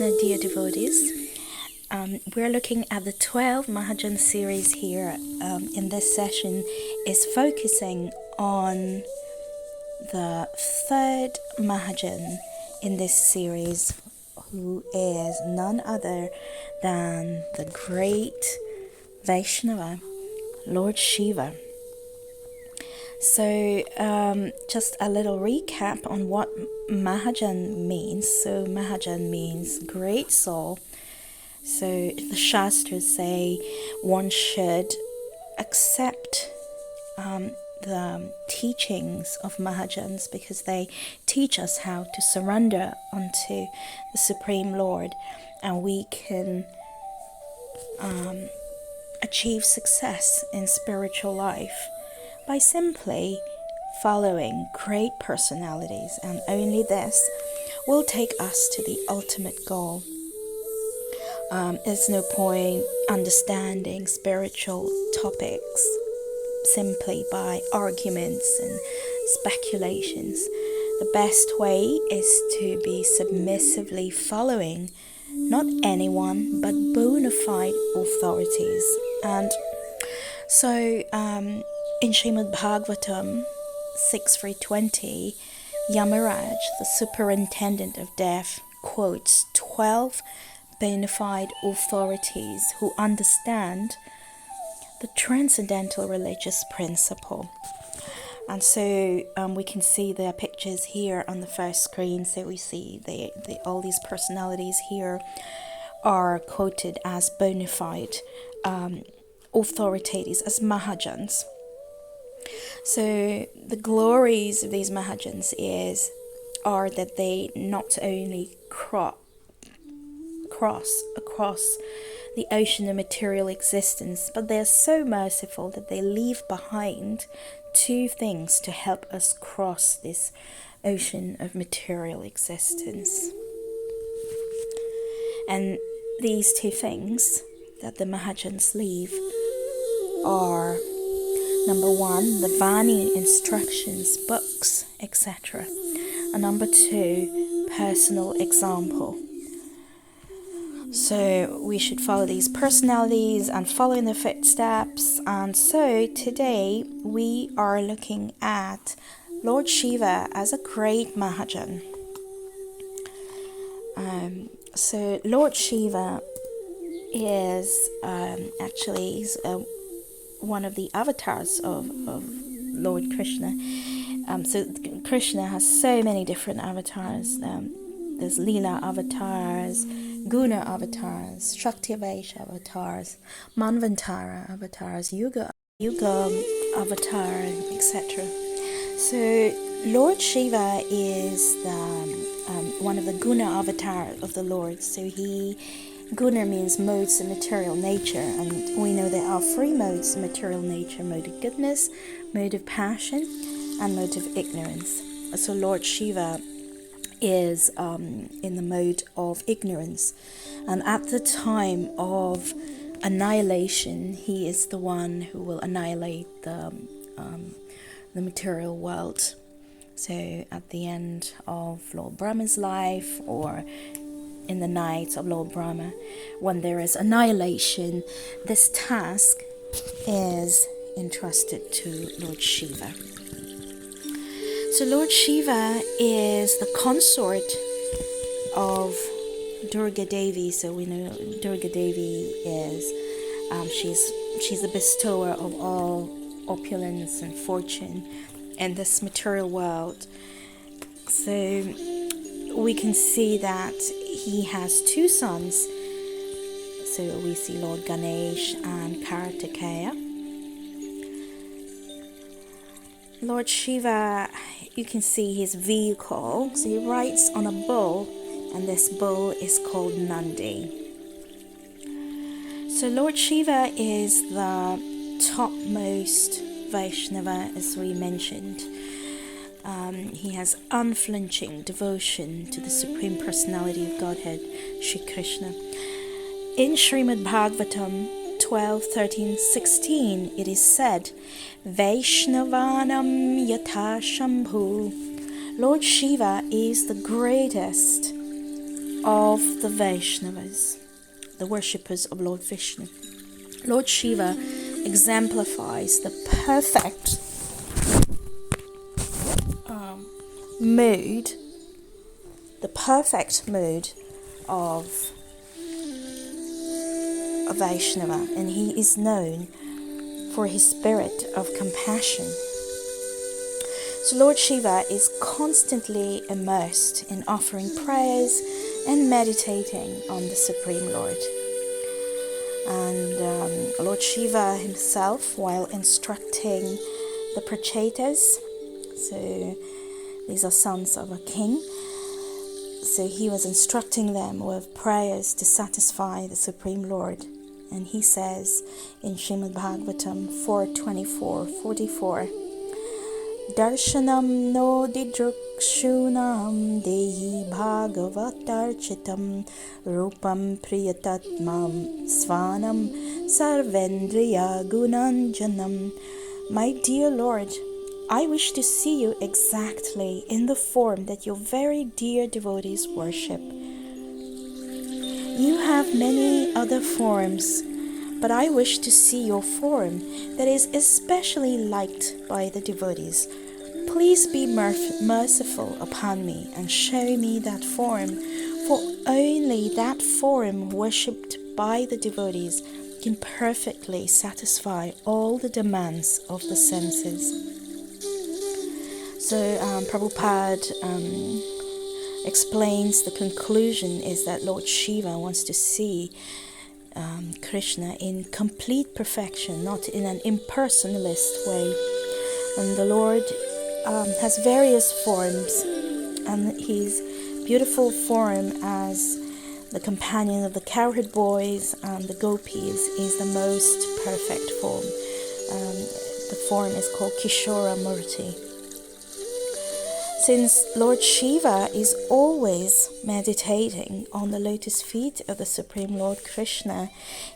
Krishna, dear devotees. We're looking at the 12 Mahajana series here. In this session is focusing on the third Mahajan in this series, who is none other than the great Vaishnava, Lord Shiva. So just a little recap on what Mahajan means. So Mahajan means great soul. So the Shastras say one should accept the teachings of Mahajans because they teach us how to surrender unto the Supreme Lord, and we can achieve success in spiritual life by simply following great personalities, and only this will take us to the ultimate goal. There's no point understanding spiritual topics simply by arguments and speculations. The best way is to be submissively following not anyone but bona fide authorities. And so in Srimad Bhagavatam 6.320, Yamaraj, the superintendent of death, quotes 12 bona fide authorities who understand the transcendental religious principle. And so we can see their pictures here on the first screen. So we see all these personalities here are quoted as bona fide authorities, as Mahajans. So the glories of these Mahajans are that they not only cross across the ocean of material existence, but they're so merciful that they leave behind two things to help us cross this ocean of material existence. And these two things that the Mahajans leave are, number one, the Vani instructions, books, etc. And number two, personal example. So we should follow these personalities and follow in their footsteps. And so today we are looking at Lord Shiva as a great Mahajan. So Lord Shiva is actually one of the avatars of Lord Krishna. So Krishna has so many different avatars. There's Leela avatars, Guna avatars, Shakti Vaisha avatars, Manvantara avatars, Yuga avatar, etc. So Lord Shiva is one of the Guna avatars of the Lord. So Guna means modes of material nature, and we know there are three modes of material nature: mode of goodness, mode of passion, and mode of ignorance. So Lord Shiva is in the mode of ignorance, and at the time of annihilation he is the one who will annihilate the material world. So at the end of Lord Brahma's life, or in the night of Lord Brahma, when there is annihilation, this task is entrusted to Lord Shiva. So Lord Shiva is the consort of Durga Devi. So we know Durga Devi is she's the bestower of all opulence and fortune in this material world. So we can see that he has two sons. So we see Lord Ganesh and Kartikeya. Lord Shiva, you can see his vehicle. So he rides on a bull, and this bull is called Nandi. So Lord Shiva is the topmost Vaishnava, as we mentioned. He has unflinching devotion to the Supreme Personality of Godhead, Shri Krishna. In Srimad Bhagavatam 12, 13, 16, it is said, Vaishnavanam yatha Shambhu. Lord Shiva is the greatest of the Vaishnavas, the worshippers of Lord Vishnu. Lord Shiva exemplifies the perfect mood, of a Vaishnava, and he is known for his spirit of compassion. So Lord Shiva is constantly immersed in offering prayers and meditating on the Supreme Lord. And Lord Shiva himself, while instructing the Prachetas, so these are sons of a king, so he was instructing them with prayers to satisfy the Supreme Lord. And he says in Srimad Bhagavatam 4:24-44, Darshanam no didrukshunam dehi bhagavatarchitam rupam priyatatmam svanam sarvendriya gunanjanam. My dear Lord, I wish to see you exactly in the form that your very dear devotees worship. You have many other forms, but I wish to see your form that is especially liked by the devotees. Please be merciful upon me and show me that form, for only that form worshipped by the devotees can perfectly satisfy all the demands of the senses. So Prabhupada explains the conclusion is that Lord Shiva wants to see Krishna in complete perfection, not in an impersonalist way. And the Lord has various forms, and his beautiful form as the companion of the cowherd boys and the gopis is the most perfect form. The form is called Kishora Murti. Since Lord Shiva is always meditating on the lotus feet of the Supreme Lord Krishna,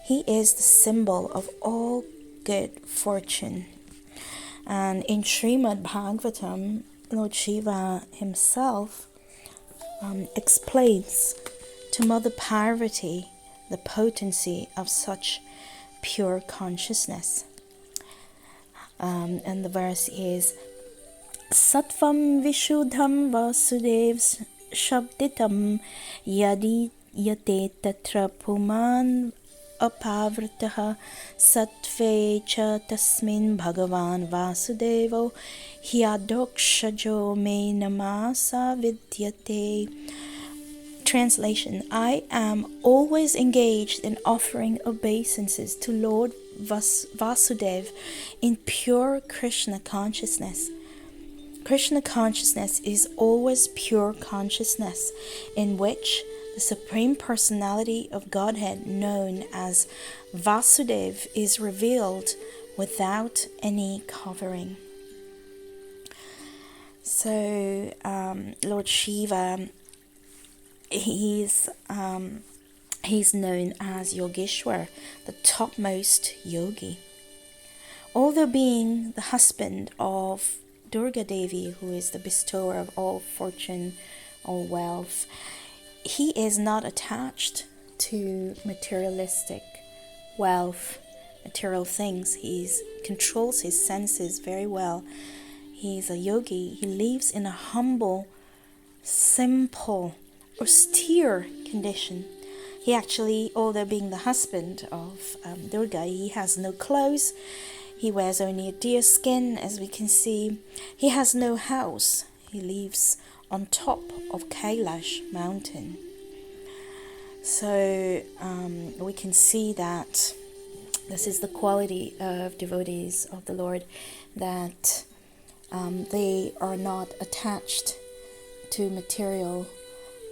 he is the symbol of all good fortune. And in Srimad Bhagavatam, Lord Shiva himself explains to Mother Parvati the potency of such pure consciousness. And the verse is, Sattvam Vishuddham Vasudevs Shabditam Yadi Yate Tatra Puman Apavrataha Sattve Cha Tasmin Bhagavan Vasudevo Hyadokshajo Me Namasa Vidyate. Translation: I am always engaged in offering obeisances to Lord Vasudev in pure Krishna consciousness. Krishna consciousness is always pure consciousness, in which the Supreme Personality of Godhead, known as Vasudev, is revealed without any covering. So, Lord Shiva, he's known as Yogeshwar, the topmost yogi. Although being the husband of Durga Devi, who is the bestower of all fortune, all wealth, he is not attached to materialistic wealth, material things. He controls his senses very well. He's a yogi. He lives in a humble, simple, austere condition. He actually, although being the husband of Durga, he has no clothes. He wears only a deer skin, as we can see. He has no house. He lives on top of Kailash mountain. So we can see that this is the quality of devotees of the Lord, that they are not attached to material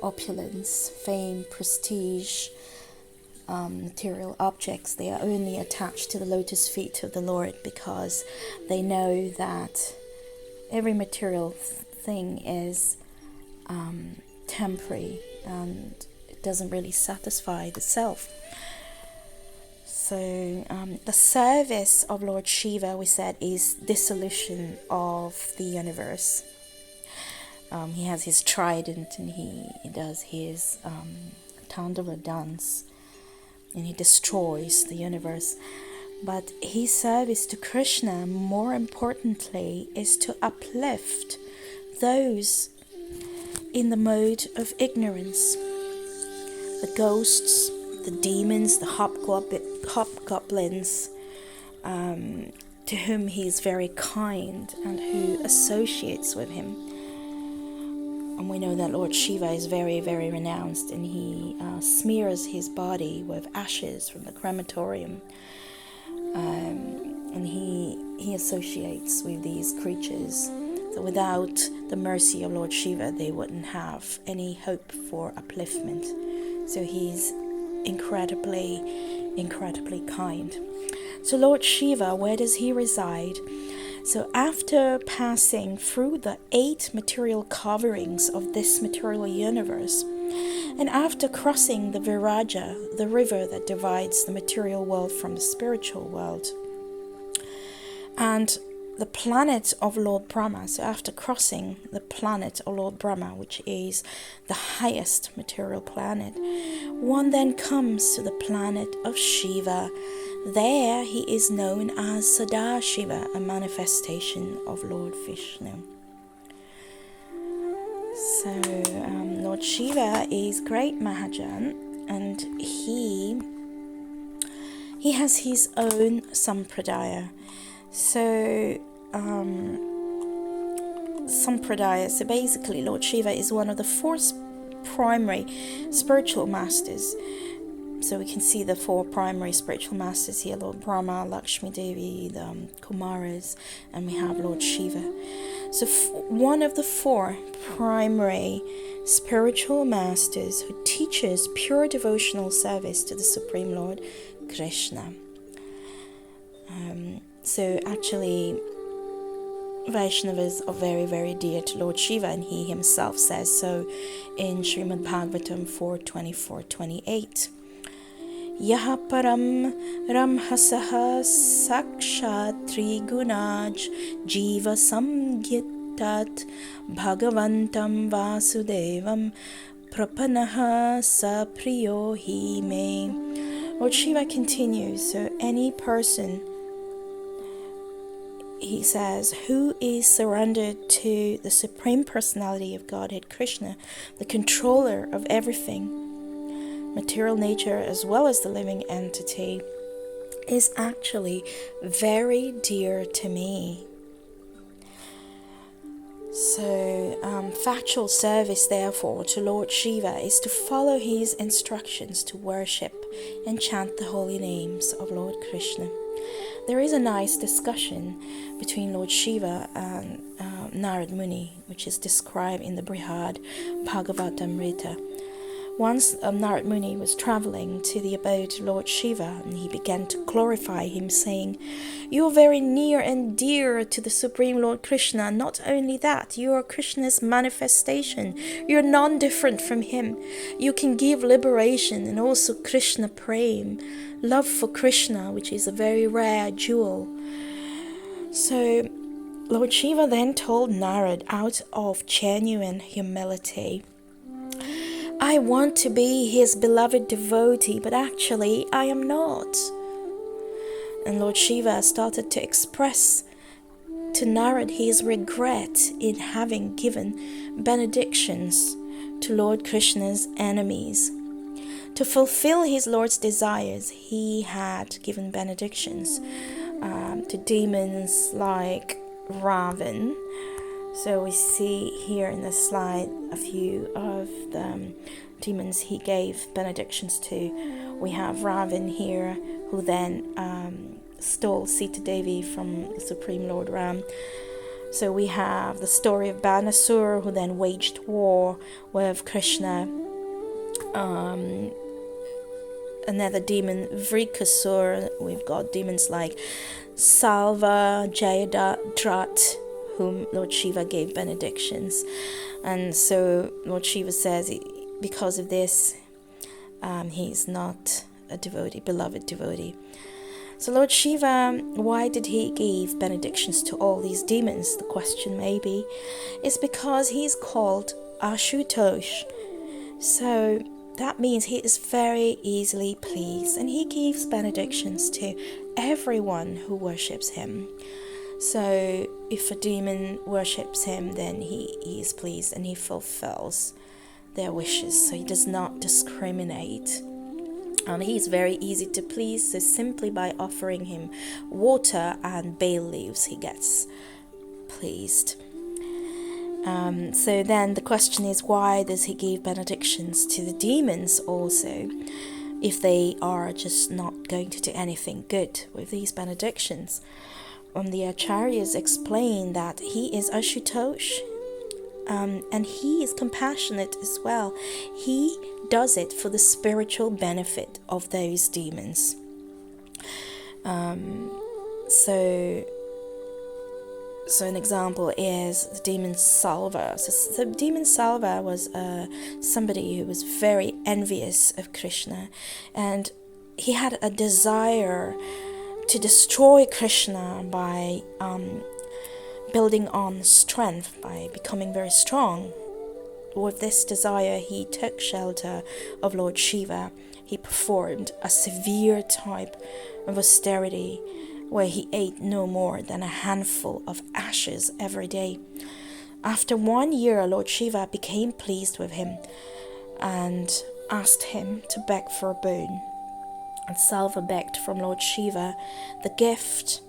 opulence, fame, prestige, material objects. They are only attached to the lotus feet of the Lord, because they know that every material thing is temporary and it doesn't really satisfy the self. So the service of Lord Shiva, we said, is dissolution of the universe. he has his trident, and he does his Tandava dance, and he destroys the universe. But his service to Krishna, more importantly, is to uplift those in the mode of ignorance. The ghosts, the demons, the hobgoblins, to whom he is very kind and who associates with him. And we know that Lord Shiva is very, very renounced, and he smears his body with ashes from the crematorium. And he associates with these creatures. So without the mercy of Lord Shiva, they wouldn't have any hope for upliftment. So he's incredibly, incredibly kind. So Lord Shiva, where does he reside? So after passing through the 8 material coverings of this material universe, and after crossing the Viraja, the river that divides the material world from the spiritual world, and the planet of Lord Brahma, so after crossing the planet of Lord Brahma, which is the highest material planet, one then comes to the planet of Shiva. There he is known as Sadashiva, a manifestation of Lord Vishnu. So Lord Shiva is great Mahajana, and he has his own sampradaya. So sampradaya, so basically Lord Shiva is one of the 4 primary spiritual masters. So we can see the 4 primary spiritual masters here: Lord Brahma, Lakshmi Devi, the Kumaras, and we have Lord Shiva. So one of the 4 primary spiritual masters who teaches pure devotional service to the Supreme Lord Krishna. So actually, Vaishnavas are very, very dear to Lord Shiva, and he himself says so in Srimad Bhagavatam 4:24-28. Yaha param ramhasaha sakshat trigunaj jiva samgittat bhagavantam vasudevam prapanaha sa priyo hi me. Lord Shiva continues, so any person, he says, who is surrendered to the Supreme Personality of Godhead Krishna, the controller of everything, material nature as well as the living entity, is actually very dear to me. So factual service therefore to Lord Shiva is to follow his instructions to worship and chant the holy names of Lord Krishna. There is a nice discussion between Lord Shiva and Narad Muni, which is described in the Brihad Bhagavatamrita. Once Narad Muni was traveling to the abode of Lord Shiva, and he began to glorify him, saying, "You are very near and dear to the Supreme Lord Krishna. Not only that, you are Krishna's manifestation. You are non-different from him. You can give liberation and also Krishna prem, love for Krishna, which is a very rare jewel." So Lord Shiva then told Narad, out of genuine humility, "I want to be his beloved devotee, but actually I am not." And Lord Shiva started to express to Narad his regret in having given benedictions to Lord Krishna's enemies. To fulfill his Lord's desires, he had given benedictions to demons like Ravan. So we see here in this slide a few of the demons he gave benedictions to. We have Ravan here, who then stole Sita Devi from the Supreme Lord Ram. So we have the story of Banasur, who then waged war with Krishna. Another demon, Vrikasur. We've got demons like Salva, Jayadrat, whom Lord Shiva gave benedictions. And so Lord Shiva says because of this, he's not a devotee, beloved devotee. So Lord Shiva, why did he give benedictions to all these demons? The question maybe is because he's called Ashutosh. So that means he is very easily pleased, and he gives benedictions to everyone who worships him. So if a demon worships him, then he is pleased and he fulfills their wishes. So he does not discriminate. He is very easy to please, so simply by offering him water and bay leaves, he gets pleased. So then the question is, why does he give benedictions to the demons also, if they are just not going to do anything good with these benedictions? The Acharyas explain that he is Ashutosh, and he is compassionate as well. He does it for the spiritual benefit of those demons. So an example is the demon Salva. So demon Salva was somebody who was very envious of Krishna, and he had a desire to destroy Krishna by building on strength, by becoming very strong. With this desire, he took shelter of Lord Shiva. He performed a severe type of austerity where he ate no more than a handful of ashes every day. After 1 year, Lord Shiva became pleased with him and asked him to beg for a boon. And Salva begged from Lord Shiva the gift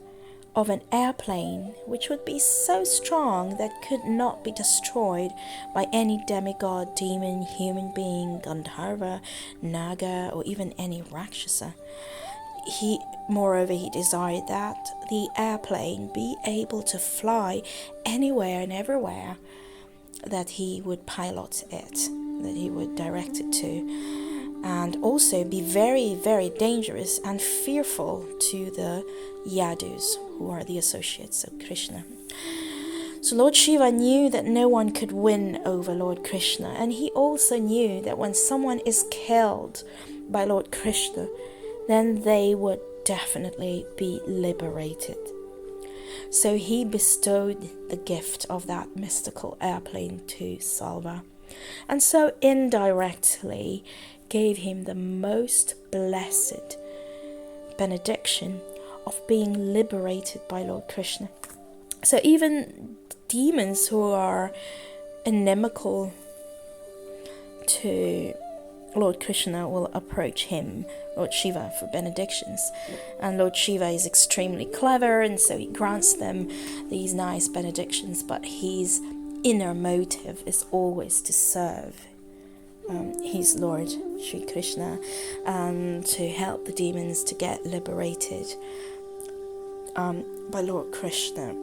of an airplane which would be so strong that could not be destroyed by any demigod, demon, human being, Gandharva, Naga, or even any Rakshasa. Moreover, he desired that the airplane be able to fly anywhere and everywhere that he would pilot it, that he would direct it to, and also be very, very dangerous and fearful to the Yadus, who are the associates of Krishna. So Lord Shiva knew that no one could win over Lord Krishna, and he also knew that when someone is killed by Lord Krishna, then they would definitely be liberated. So he bestowed the gift of that mystical airplane to Salva, and so indirectly gave him the most blessed benediction of being liberated by Lord Krishna. So even demons who are inimical to Lord Krishna will approach him, Lord Shiva, for benedictions. And Lord Shiva is extremely clever, and so he grants them these nice benedictions, but his inner motive is always to serve his Lord Sri Krishna, and to help the demons to get liberated by Lord Krishna.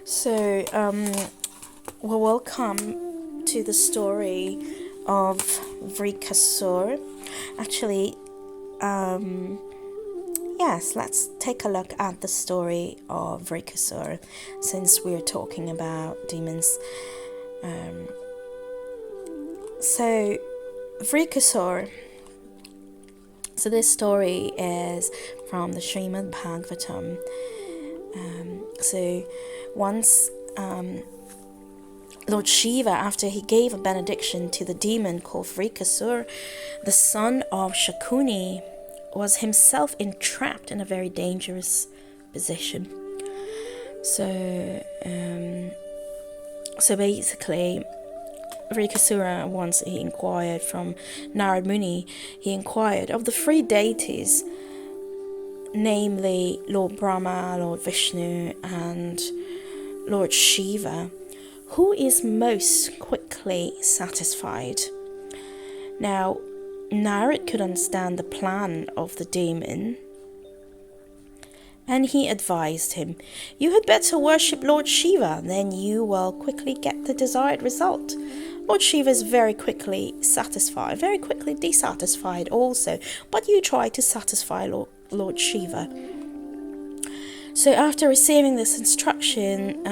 So we'll come to the story of Vrikasur. Actually, yes, let's take a look at the story of Vrikasur, since we're talking about demons. So Vrikasur, so this story is from the Srimad Bhagavatam. So once Lord Shiva, after he gave a benediction to the demon called Vrikasur, the son of Shakuni, was himself entrapped in a very dangerous position. So basically, Vrikasura, once he inquired from Narad Muni, he inquired of the three deities, namely Lord Brahma, Lord Vishnu, and Lord Shiva, who is most quickly satisfied. Now, Narad could understand the plan of the demon, and he advised him, "You had better worship Lord Shiva, then you will quickly get the desired result." Lord Shiva is very quickly satisfied, very quickly dissatisfied also, but you try to satisfy Lord Shiva. So after receiving this instruction,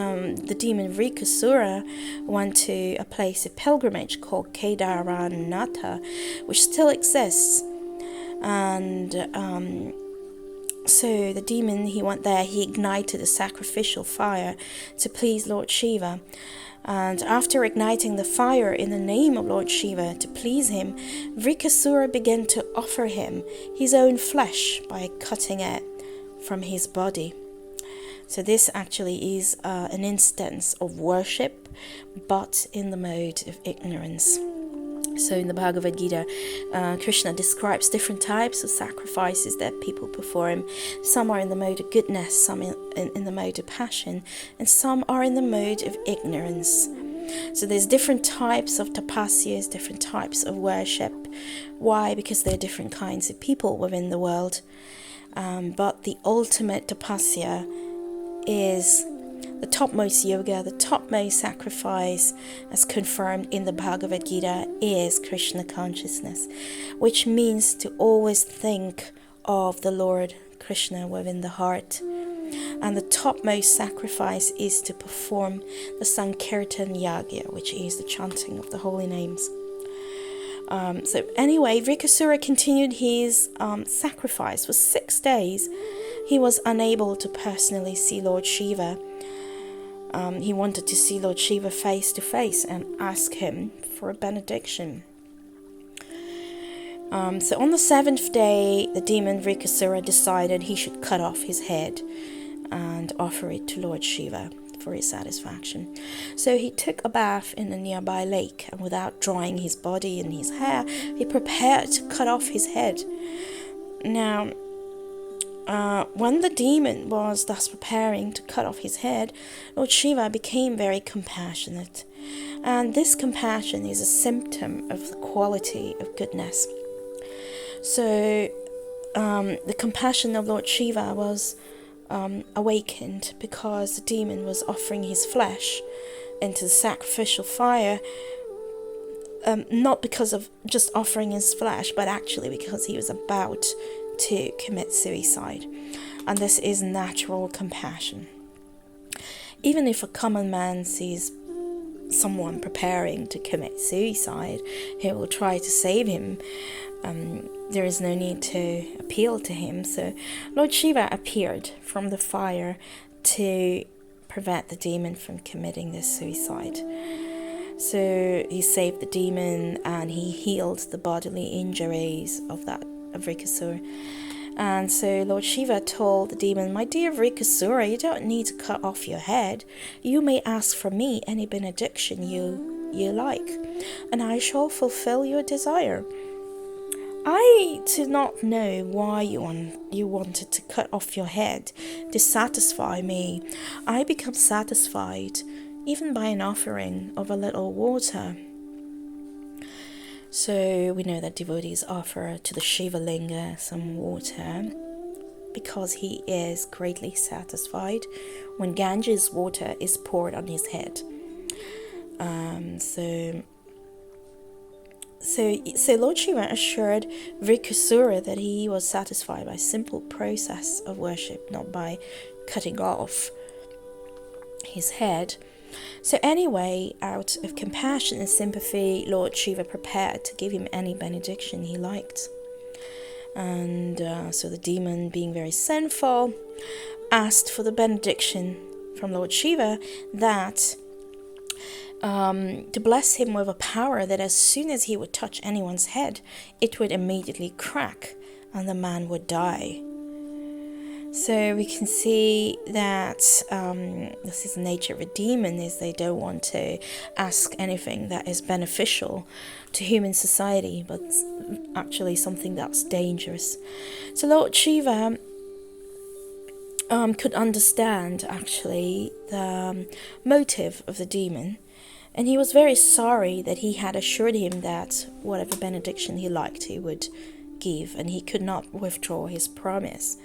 the demon Vrikasura went to a place of pilgrimage called Kedaranatha, which still exists. And So the demon, he went there, he ignited a sacrificial fire to please Lord Shiva. And after igniting the fire in the name of Lord Shiva to please him, Vrikasura began to offer him his own flesh by cutting it from his body. So this actually is an instance of worship, but in the mode of ignorance. So in the Bhagavad Gita, Krishna describes different types of sacrifices that people perform. Some are in the mode of goodness, some in the mode of passion, and some are in the mode of ignorance. So there's different types of tapasyas, different types of worship. Why? Because there are different kinds of people within the world. But the ultimate tapasya is the topmost yoga, the topmost sacrifice, as confirmed in the Bhagavad Gita, is Krishna consciousness, which means to always think of the Lord Krishna within the heart. And the topmost sacrifice is to perform the Sankirtan Yagya, which is the chanting of the holy names. So anyway, Vrikasura continued his sacrifice for 6 days. He was unable to personally see Lord Shiva. He wanted to see Lord Shiva face to face and ask him for a benediction. So on the 7th day, the demon Vrikasura decided he should cut off his head and offer it to Lord Shiva for his satisfaction. So he took a bath in a nearby lake, and without drying his body and his hair, he prepared to cut off his head. Now, when the demon was thus preparing to cut off his head, Lord Shiva became very compassionate. And this compassion is a symptom of the quality of goodness. So the compassion of Lord Shiva was awakened because the demon was offering his flesh into the sacrificial fire, not because of just offering his flesh, but actually because he was about to commit suicide. And this is natural compassion. Even if a common man sees someone preparing to commit suicide, he will try to save him. There is no need to appeal to him. So Lord Shiva appeared from the fire to prevent the demon from committing this suicide. So he saved the demon and he healed the bodily injuries of Vrikasura. And so Lord Shiva told the demon, "My dear Vrikasura, you don't need to cut off your head. You may ask from me any benediction you like, and I shall fulfill your desire. I do not know why you wanted to cut off your head to satisfy me. I become satisfied even by an offering of a little water." So we know that devotees offer to the Shiva Linga some water because he is greatly satisfied when Ganges water is poured on his head. So Lord Shiva assured Vrikasura that he was satisfied by simple process of worship, not by cutting off his head. So anyway, out of compassion and sympathy, Lord Shiva prepared to give him any benediction he liked. And so the demon, being very sinful, asked for the benediction from Lord Shiva that to bless him with a power that as soon as he would touch anyone's head, it would immediately crack and the man would die. So we can see that this is the nature of a demon, is they don't want to ask anything that is beneficial to human society, but actually something that's dangerous. So Lord Shiva could understand actually the motive of the demon, and he was very sorry that he had assured him that whatever benediction he liked he would give, and he could not withdraw his promise.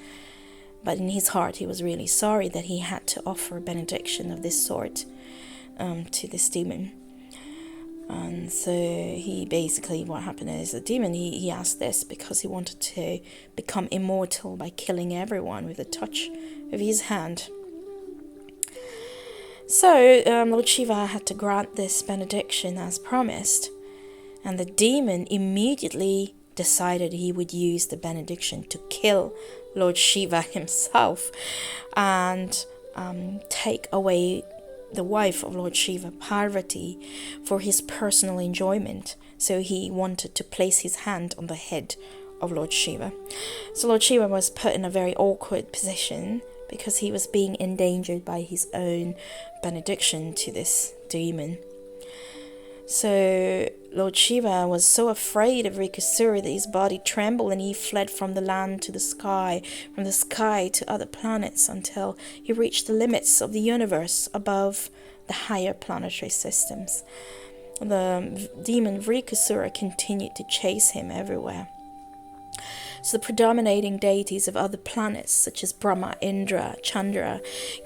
But in his heart, he was really sorry that he had to offer a benediction of this sort to this demon. And so he basically, what happened is the demon, he asked this because he wanted to become immortal by killing everyone with a touch of his hand. So Lord Shiva had to grant this benediction as promised. And the demon immediately decided he would use the benediction to kill Lord Shiva himself and take away the wife of Lord Shiva, Parvati, for his personal enjoyment. So he wanted to place his hand on the head of Lord Shiva. So Lord Shiva was put in a very awkward position because he was being endangered by his own benediction to this demon. So Lord Shiva was so afraid of Rikasura that his body trembled, and he fled from the land to the sky, from the sky to other planets, until he reached the limits of the universe above the higher planetary systems. The demon Vrikasura continued to chase him everywhere. So the predominating deities of other planets, such as Brahma, Indra, Chandra,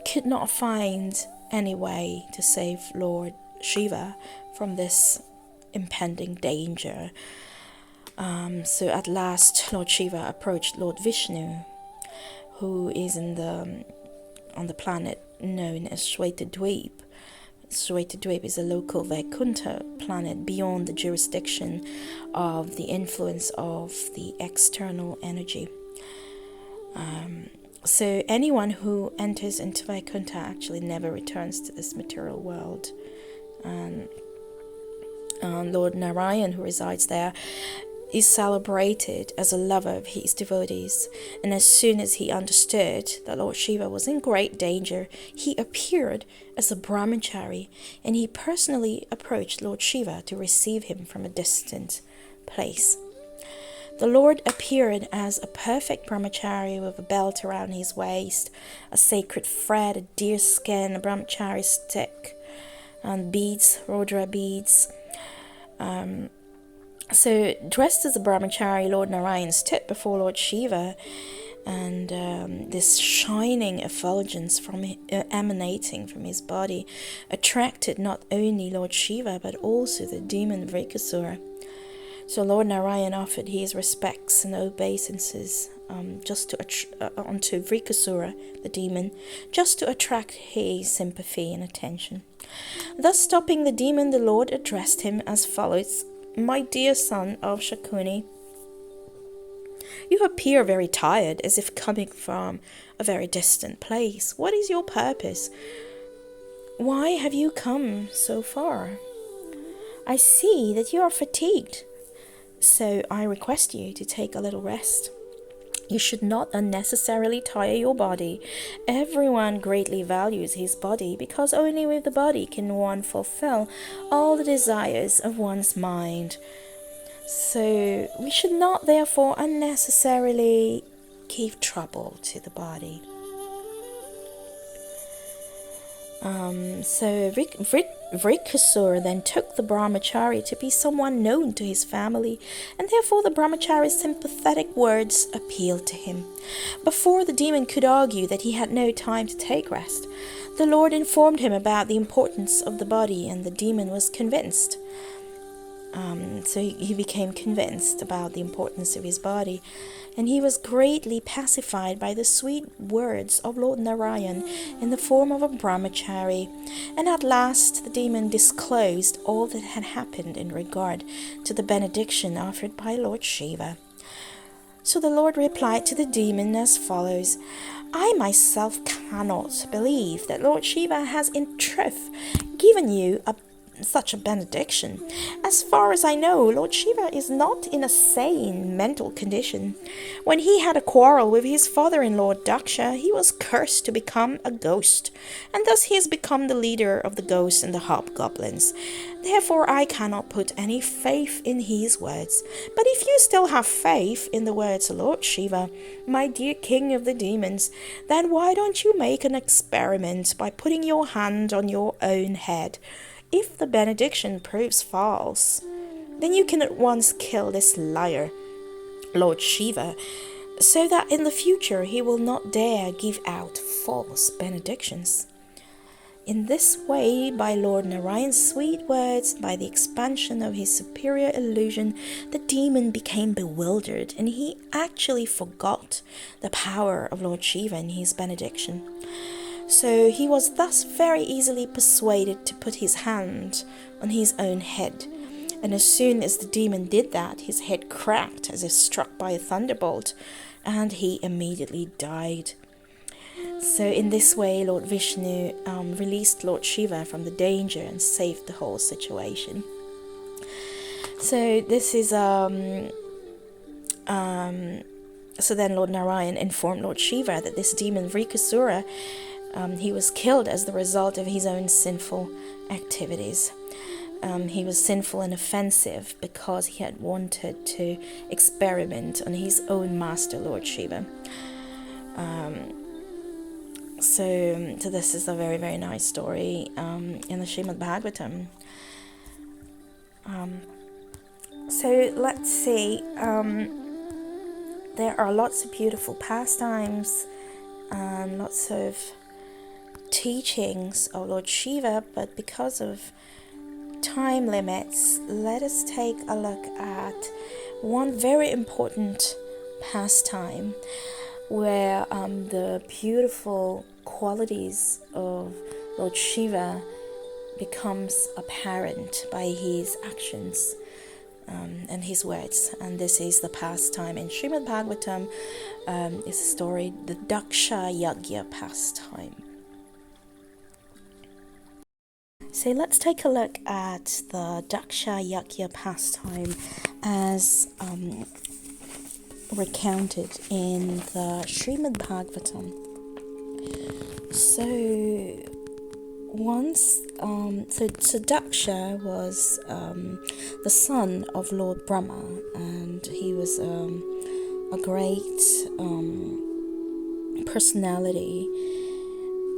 could not find any way to save Lord Shiva from this impending danger. So at last Lord Shiva approached Lord Vishnu, who is on the planet known as Shweta-dweep. Shweta-dweep is a local Vaikuntha planet beyond the jurisdiction of the influence of the external energy. So anyone who enters into Vaikuntha actually never returns to this material world. Lord Narayan, who resides there, is celebrated as a lover of his devotees, and as soon as he understood that Lord Shiva was in great danger, he appeared as a brahmachari, and he personally approached Lord Shiva to receive him from a distant place. The Lord appeared as a perfect brahmachari with a belt around his waist, a sacred thread, a deer skin, a brahmachari stick, and beads, Rudra beads. So dressed as a brahmachari, Lord Narayan stood before Lord Shiva, and this shining effulgence emanating from his body attracted not only Lord Shiva but also the demon Vrikasura. So Lord Narayan offered his respects and obeisances onto Vrikasura, the demon, just to attract his sympathy and attention. Thus stopping the demon, the Lord addressed him as follows: "My dear son of Shakuni, you appear very tired, as if coming from a very distant place. What is your purpose? Why have you come so far? I see that you are fatigued, so I request you to take a little rest. You should not unnecessarily tire your body. Everyone greatly values his body, because only with the body can one fulfill all the desires of one's mind. So we should not therefore unnecessarily give trouble to the body." So Vrikasura then took the brahmachari to be someone known to his family, and therefore the brahmachari's sympathetic words appealed to him. Before the demon could argue that he had no time to take rest, the Lord informed him about the importance of the body, and the demon was convinced. So he became convinced about the importance of his body, and he was greatly pacified by the sweet words of Lord Narayan in the form of a brahmachari. And at last the demon disclosed all that had happened in regard to the benediction offered by Lord Shiva. So the Lord replied to the demon as follows: "I myself cannot believe that Lord Shiva has in truth given you such a benediction. As far as I know, Lord Shiva is not in a sane mental condition. When he had a quarrel with his father-in-law Daksha, he was cursed to become a ghost, and thus he has become the leader of the ghosts and the hobgoblins. Therefore I cannot put any faith in his words. But if you still have faith in the words of Lord Shiva, my dear king of the demons, then why don't you make an experiment by putting your hand on your own head? If the benediction proves false, then you can at once kill this liar, Lord Shiva, so that in the future he will not dare give out false benedictions." In this way, by Lord Narayan's sweet words, by the expansion of his superior illusion, the demon became bewildered, and he actually forgot the power of Lord Shiva in his benediction. So he was thus very easily persuaded to put his hand on his own head, And as soon as the demon did that, his head cracked as if struck by a thunderbolt, and he immediately died. So in this way, Lord Vishnu released Lord Shiva from the danger and saved the whole situation. So this is so then Lord Narayan informed Lord Shiva that this demon Vrikasura, he was killed as the result of his own sinful activities. He was sinful and offensive because he had wanted to experiment on his own master, Lord Shiva. So this is a very, very nice story in the Srimad Bhagavatam. So let's see. There are lots of beautiful pastimes and lots of teachings of Lord Shiva, but because of time limits, let us take a look at one very important pastime where the beautiful qualities of Lord Shiva becomes apparent by his actions and his words. And this is the pastime in Srimad Bhagavatam. It's a story, the Daksha Yagya pastime. So let's take a look at the Daksha Yagya pastime as recounted in the Srimad Bhagavatam. So once, so Daksha was the son of Lord Brahma, and he was a great personality,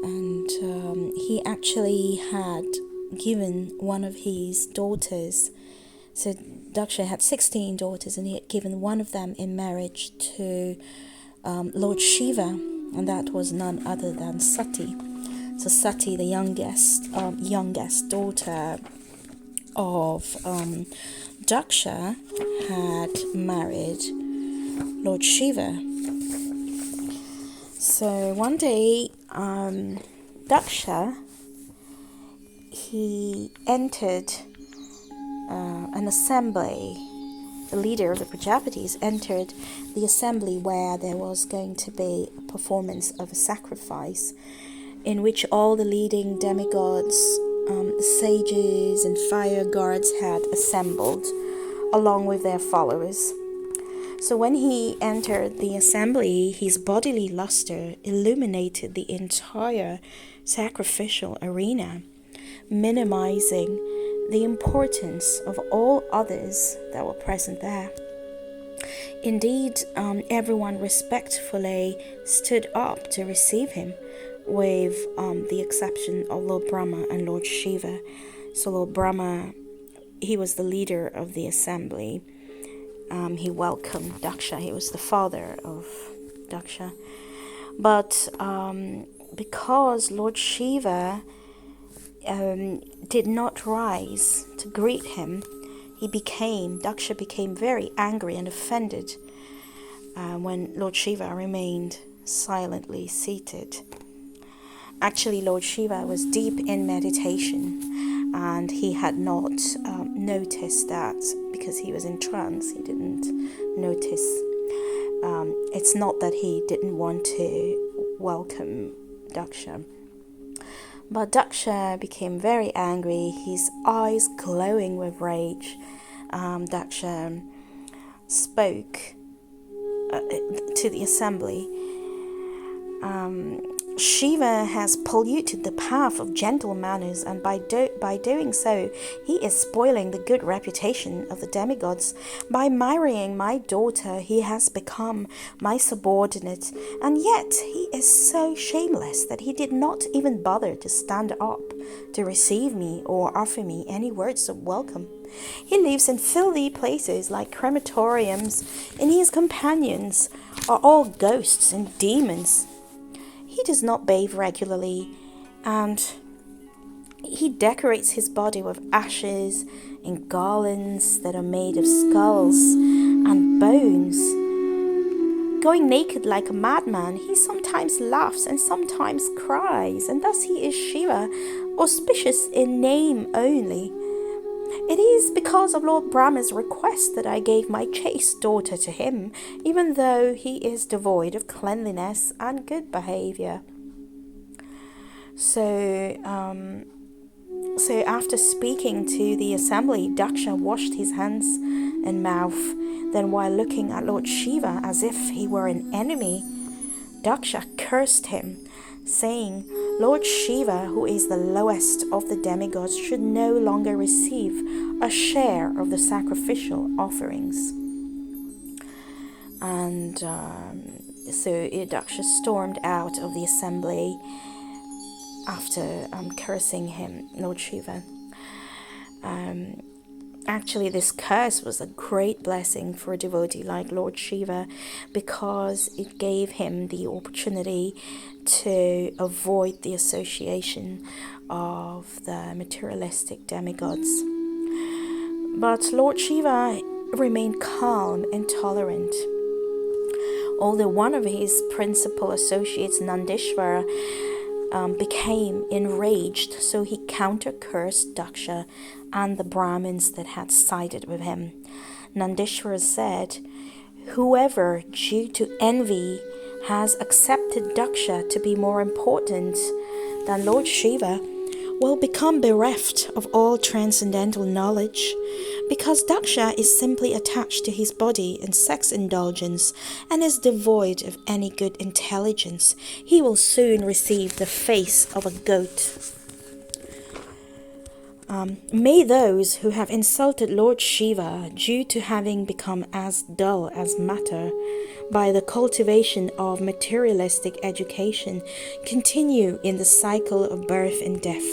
and he actually had given one of his daughters. So Daksha had 16 daughters, and he had given one of them in marriage to Lord Shiva, and that was none other than Sati. So Sati, the youngest daughter of Daksha, had married Lord Shiva. So one day, Daksha, he entered an assembly. The leader of the Prajapatis entered the assembly where there was going to be a performance of a sacrifice, in which all the leading demigods, sages and fire guards had assembled along with their followers. So when he entered the assembly, his bodily luster illuminated the entire sacrificial arena, minimizing the importance of all others that were present there. Indeed, everyone respectfully stood up to receive him, with the exception of Lord Brahma and Lord Shiva. So Lord Brahma, he was the leader of the assembly. He welcomed Daksha. He was the father of Daksha. But because Lord Shiva did not rise to greet him, Daksha became very angry and offended when Lord Shiva remained silently seated. Actually, Lord Shiva was deep in meditation, and he had not noticed that because he was in trance. He didn't notice. It's not that he didn't want to welcome Daksha. But Daksha became very angry, his eyes glowing with rage. Daksha spoke to the assembly. Shiva has polluted the path of gentle manners, and by doing so, he is spoiling the good reputation of the demigods. By marrying my daughter, he has become my subordinate, and yet he is so shameless that he did not even bother to stand up to receive me or offer me any words of welcome. He lives in filthy places like crematoriums, and his companions are all ghosts and demons. He does not bathe regularly, and he decorates his body with ashes and garlands that are made of skulls and bones. Going naked like a madman, he sometimes laughs and sometimes cries, and thus he is Shiva, auspicious in name only. It is because of Lord Brahma's request that I gave my chaste daughter to him, even though he is devoid of cleanliness and good behavior. So after speaking to the assembly, Daksha washed his hands and mouth. Then, while looking at Lord Shiva as if he were an enemy, Daksha cursed him, saying, Lord Shiva, who is the lowest of the demigods, should no longer receive a share of the sacrificial offerings. And so Daksha stormed out of the assembly after cursing him, Lord Shiva. Actually, this curse was a great blessing for a devotee like Lord Shiva, because it gave him the opportunity to avoid the association of the materialistic demigods. But Lord Shiva remained calm and tolerant. Although one of his principal associates, Nandishvara, became enraged, so he counter-cursed Daksha and the Brahmins that had sided with him. Nandishvara said, whoever, due to envy, has accepted Daksha to be more important than Lord Shiva will become bereft of all transcendental knowledge, because Daksha is simply attached to his body and sex indulgence and is devoid of any good intelligence. He will soon receive the face of a goat. May those who have insulted Lord Shiva due to having become as dull as matter by the cultivation of materialistic education continue in the cycle of birth and death.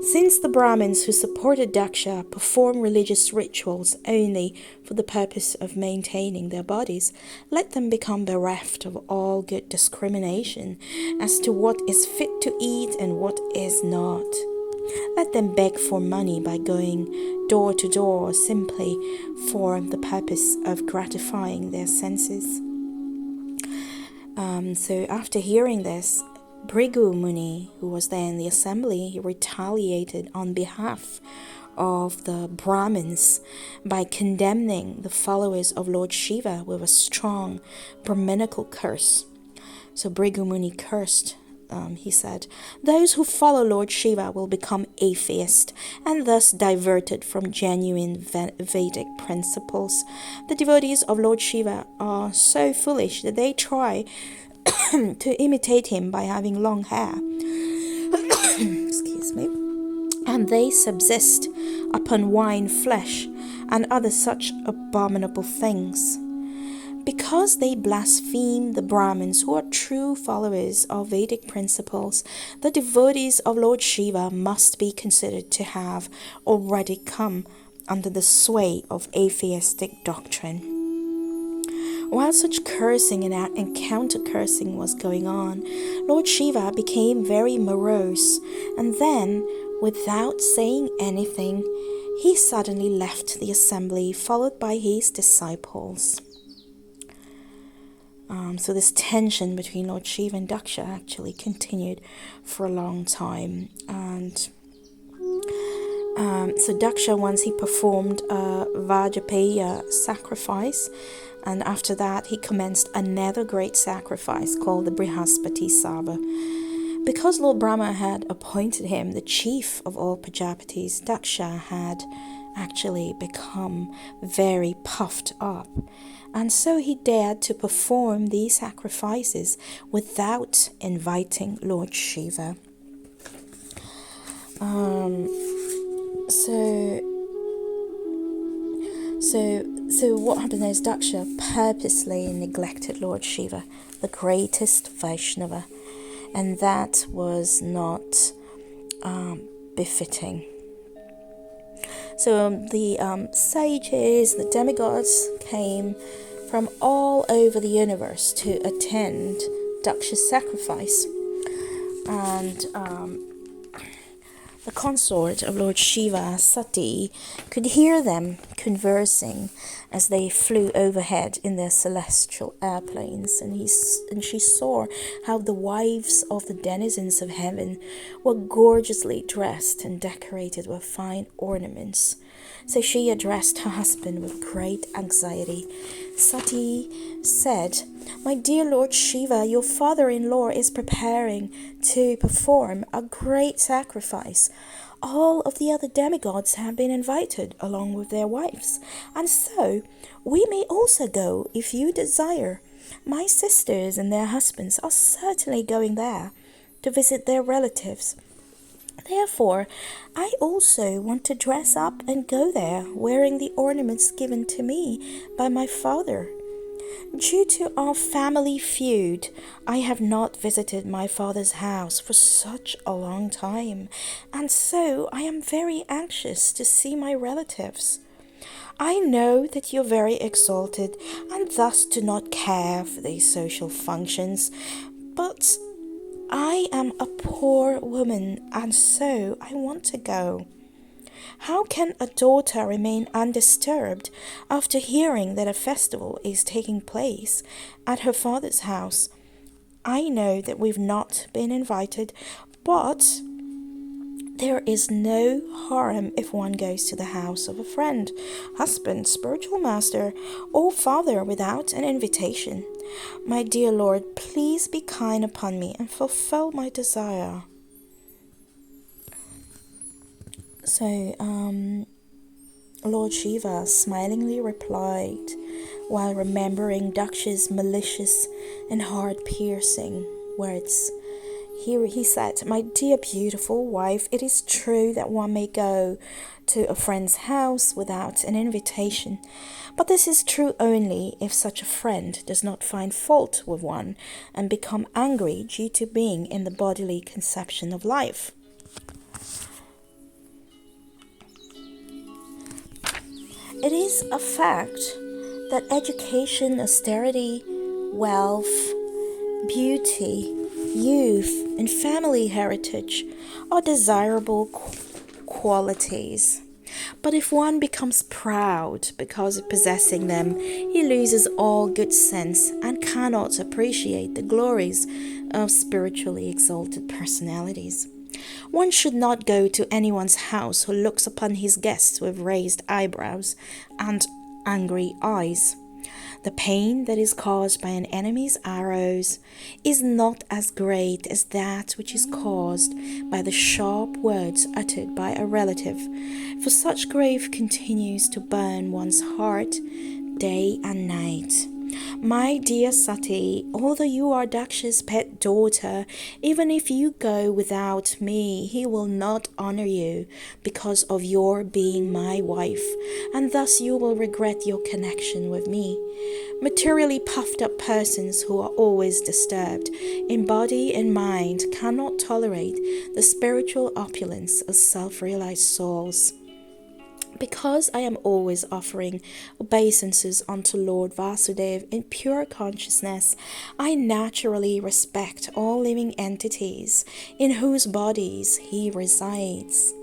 Since the Brahmins who supported Daksha perform religious rituals only for the purpose of maintaining their bodies, let them become bereft of all good discrimination as to what is fit to eat and what is not. Let them beg for money by going door to door simply for the purpose of gratifying their senses. So after hearing this, Bhrigu Muni, who was there in the assembly, he retaliated on behalf of the Brahmins by condemning the followers of Lord Shiva with a strong Brahminical curse. So Bhrigu Muni cursed. He said, those who follow Lord Shiva will become atheist and thus diverted from genuine Vedic principles. The devotees of Lord Shiva are so foolish that they try to imitate him by having long hair. Excuse me. And they subsist upon wine, flesh, and other such abominable things. Because they blaspheme the Brahmins, who are true followers of Vedic principles, the devotees of Lord Shiva must be considered to have already come under the sway of atheistic doctrine. While such cursing and counter-cursing was going on, Lord Shiva became very morose, and then, without saying anything, he suddenly left the assembly, followed by his disciples. So this tension between Lord Shiva and Daksha actually continued for a long time. And so Daksha, once he performed a Vajapaya sacrifice, and after that he commenced another great sacrifice called the Brihaspati Sava. Because Lord Brahma had appointed him the chief of all Prajapatis, Daksha had actually become very puffed up, and so he dared to perform these sacrifices without inviting Lord Shiva. So what happened is Daksha purposely neglected Lord Shiva, the greatest Vaishnava, and that was not befitting. So the sages, the demigods, came from all over the universe to attend Daksha's sacrifice. And the consort of Lord Shiva, Sati, could hear them conversing as they flew overhead in their celestial airplanes, and she saw how the wives of the denizens of heaven were gorgeously dressed and decorated with fine ornaments. So she addressed her husband with great anxiety. Sati said, "My dear Lord Shiva, your father-in-law is preparing to perform a great sacrifice. All of the other demigods have been invited along with their wives, and so we may also go if you desire. My sisters and their husbands are certainly going there to visit their relatives. Therefore, I also want to dress up and go there wearing the ornaments given to me by my father. Due to our family feud, I have not visited my father's house for such a long time, and so I am very anxious to see my relatives. I know that you're very exalted and thus do not care for these social functions, but I am a poor woman, and so I want to go. How can a daughter remain undisturbed after hearing that a festival is taking place at her father's house? I know that we've not been invited, but there is no harm if one goes to the house of a friend, husband, spiritual master, or father without an invitation. My dear Lord, please be kind upon me and fulfill my desire." So, Lord Shiva smilingly replied, while remembering Daksha's malicious and heart-piercing words. Here he said, "My dear beautiful wife, it is true that one may go to a friend's house without an invitation, but this is true only if such a friend does not find fault with one and become angry due to being in the bodily conception of life. It is a fact that education, austerity, wealth, beauty, youth, and family heritage are desirable qualities. But if one becomes proud because of possessing them, he loses all good sense and cannot appreciate the glories of spiritually exalted personalities. One should not go to anyone's house who looks upon his guests with raised eyebrows and angry eyes. The pain that is caused by an enemy's arrows is not as great as that which is caused by the sharp words uttered by a relative, for such grief continues to burn one's heart day and night. My dear Sati, although you are Daksha's pet daughter, even if you go without me, he will not honor you because of your being my wife, and thus you will regret your connection with me. Materially puffed up persons who are always disturbed in body and mind cannot tolerate the spiritual opulence of self-realized souls. Because I am always offering obeisances unto Lord Vasudeva in pure consciousness, I naturally respect all living entities in whose bodies he resides.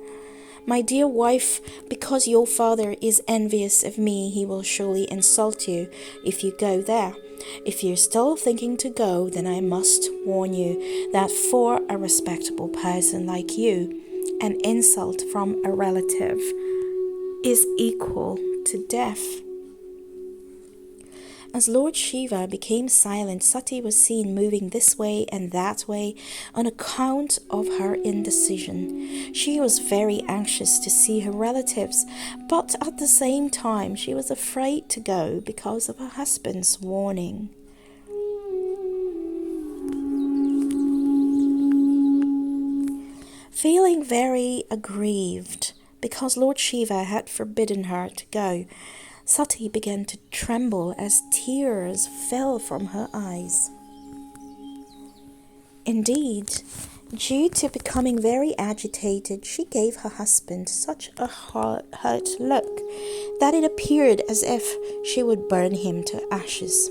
My dear wife, because your father is envious of me, he will surely insult you if you go there. If you're still thinking to go, then I must warn you that for a respectable person like you, an insult from a relative is equal to death. As Lord Shiva became silent, Sati was seen moving this way and that way on account of her indecision. She was very anxious to see her relatives, but at the same time she was afraid to go because of her husband's warning. Feeling very aggrieved because Lord Shiva had forbidden her to go, Sati began to tremble as tears fell from her eyes. Indeed, due to becoming very agitated, she gave her husband such a hurt look that it appeared as if she would burn him to ashes.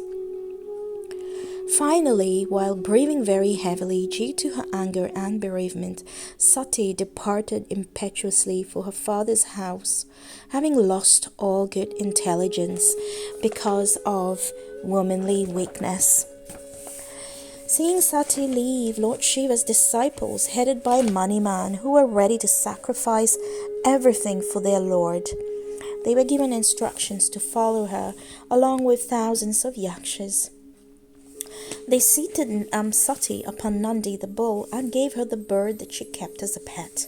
Finally, while breathing very heavily due to her anger and bereavement, Sati departed impetuously for her father's house, having lost all good intelligence because of womanly weakness. Seeing Sati leave, Lord Shiva's disciples, headed by Maniman, who were ready to sacrifice everything for their Lord, they were given instructions to follow her, along with thousands of yakshas. They seated Sati upon Nandi the bull and gave her the bird that she kept as a pet.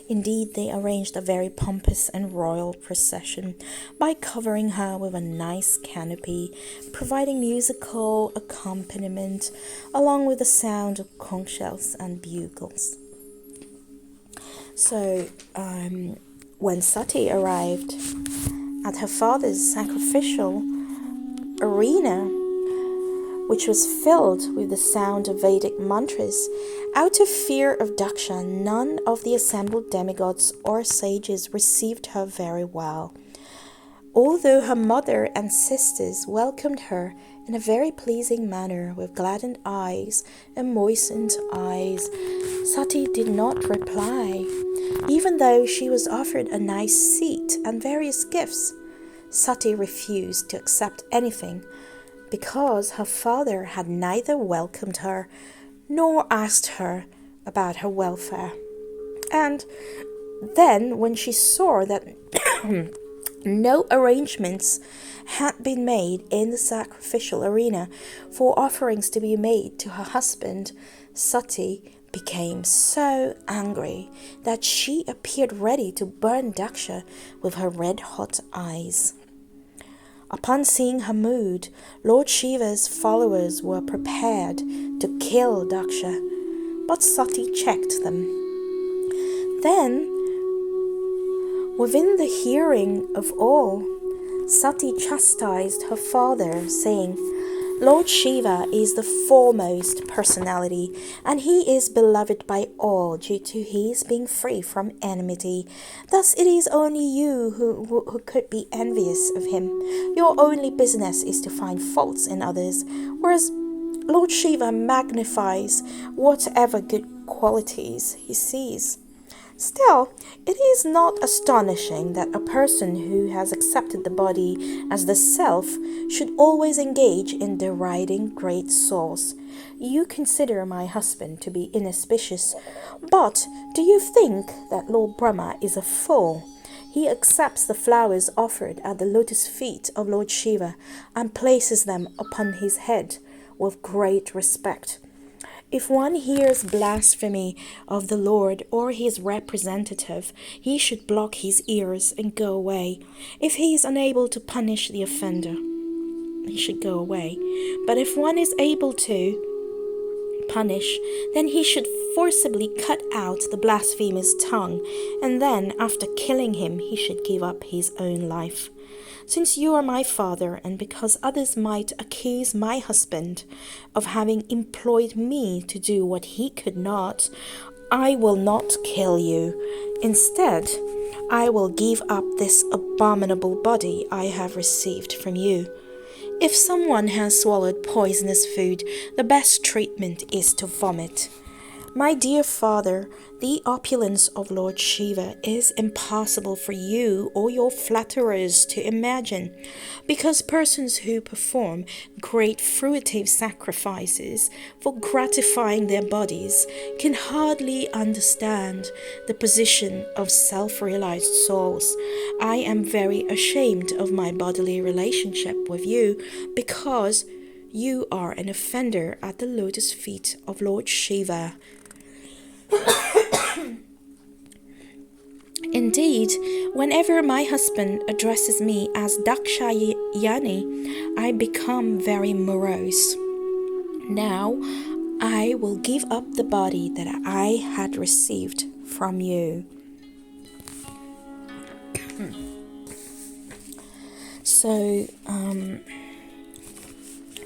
Indeed, they arranged a very pompous and royal procession by covering her with a nice canopy, providing musical accompaniment along with the sound of conch shells and bugles. So, when Sati arrived at her father's sacrificial arena, which was filled with the sound of Vedic mantras, out of fear of Daksha, none of the assembled demigods or sages received her very well. Although her mother and sisters welcomed her in a very pleasing manner with gladdened eyes and moistened eyes, Sati did not reply, even though she was offered a nice seat and various gifts. Sati refused to accept anything, because her father had neither welcomed her nor asked her about her welfare. And then, when she saw that no arrangements had been made in the sacrificial arena for offerings to be made to her husband, Sati became so angry that she appeared ready to burn Daksha with her red-hot eyes. Upon seeing her mood, Lord Shiva's followers were prepared to kill Daksha, but Sati checked them. Then, within the hearing of all, Sati chastised her father, saying, Lord Shiva is the foremost personality, and he is beloved by all due to his being free from enmity. Thus it is only you who could be envious of him. Your only business is to find faults in others, whereas Lord Shiva magnifies whatever good qualities he sees. Still, it is not astonishing that a person who has accepted the body as the self should always engage in deriding great souls. You consider my husband to be inauspicious, but do you think that Lord Brahma is a fool? He accepts the flowers offered at the lotus feet of Lord Shiva and places them upon his head with great respect. If one hears blasphemy of the Lord or his representative, he should block his ears and go away. If he is unable to punish the offender, he should go away. But if one is able to punish, then he should forcibly cut out the blasphemer's tongue, and then, after killing him, he should give up his own life. Since you are my father, and because others might accuse my husband of having employed me to do what he could not, I will not kill you. Instead, I will give up this abominable body I have received from you. If someone has swallowed poisonous food, the best treatment is to vomit. My dear father, the opulence of Lord Shiva is impossible for you or your flatterers to imagine, because persons who perform great fruitive sacrifices for gratifying their bodies can hardly understand the position of self-realized souls. I am very ashamed of my bodily relationship with you, because you are an offender at the lotus feet of Lord Shiva. Indeed, whenever my husband addresses me as Dakshayani, I become very morose. Now, I will give up the body that I had received from you. So,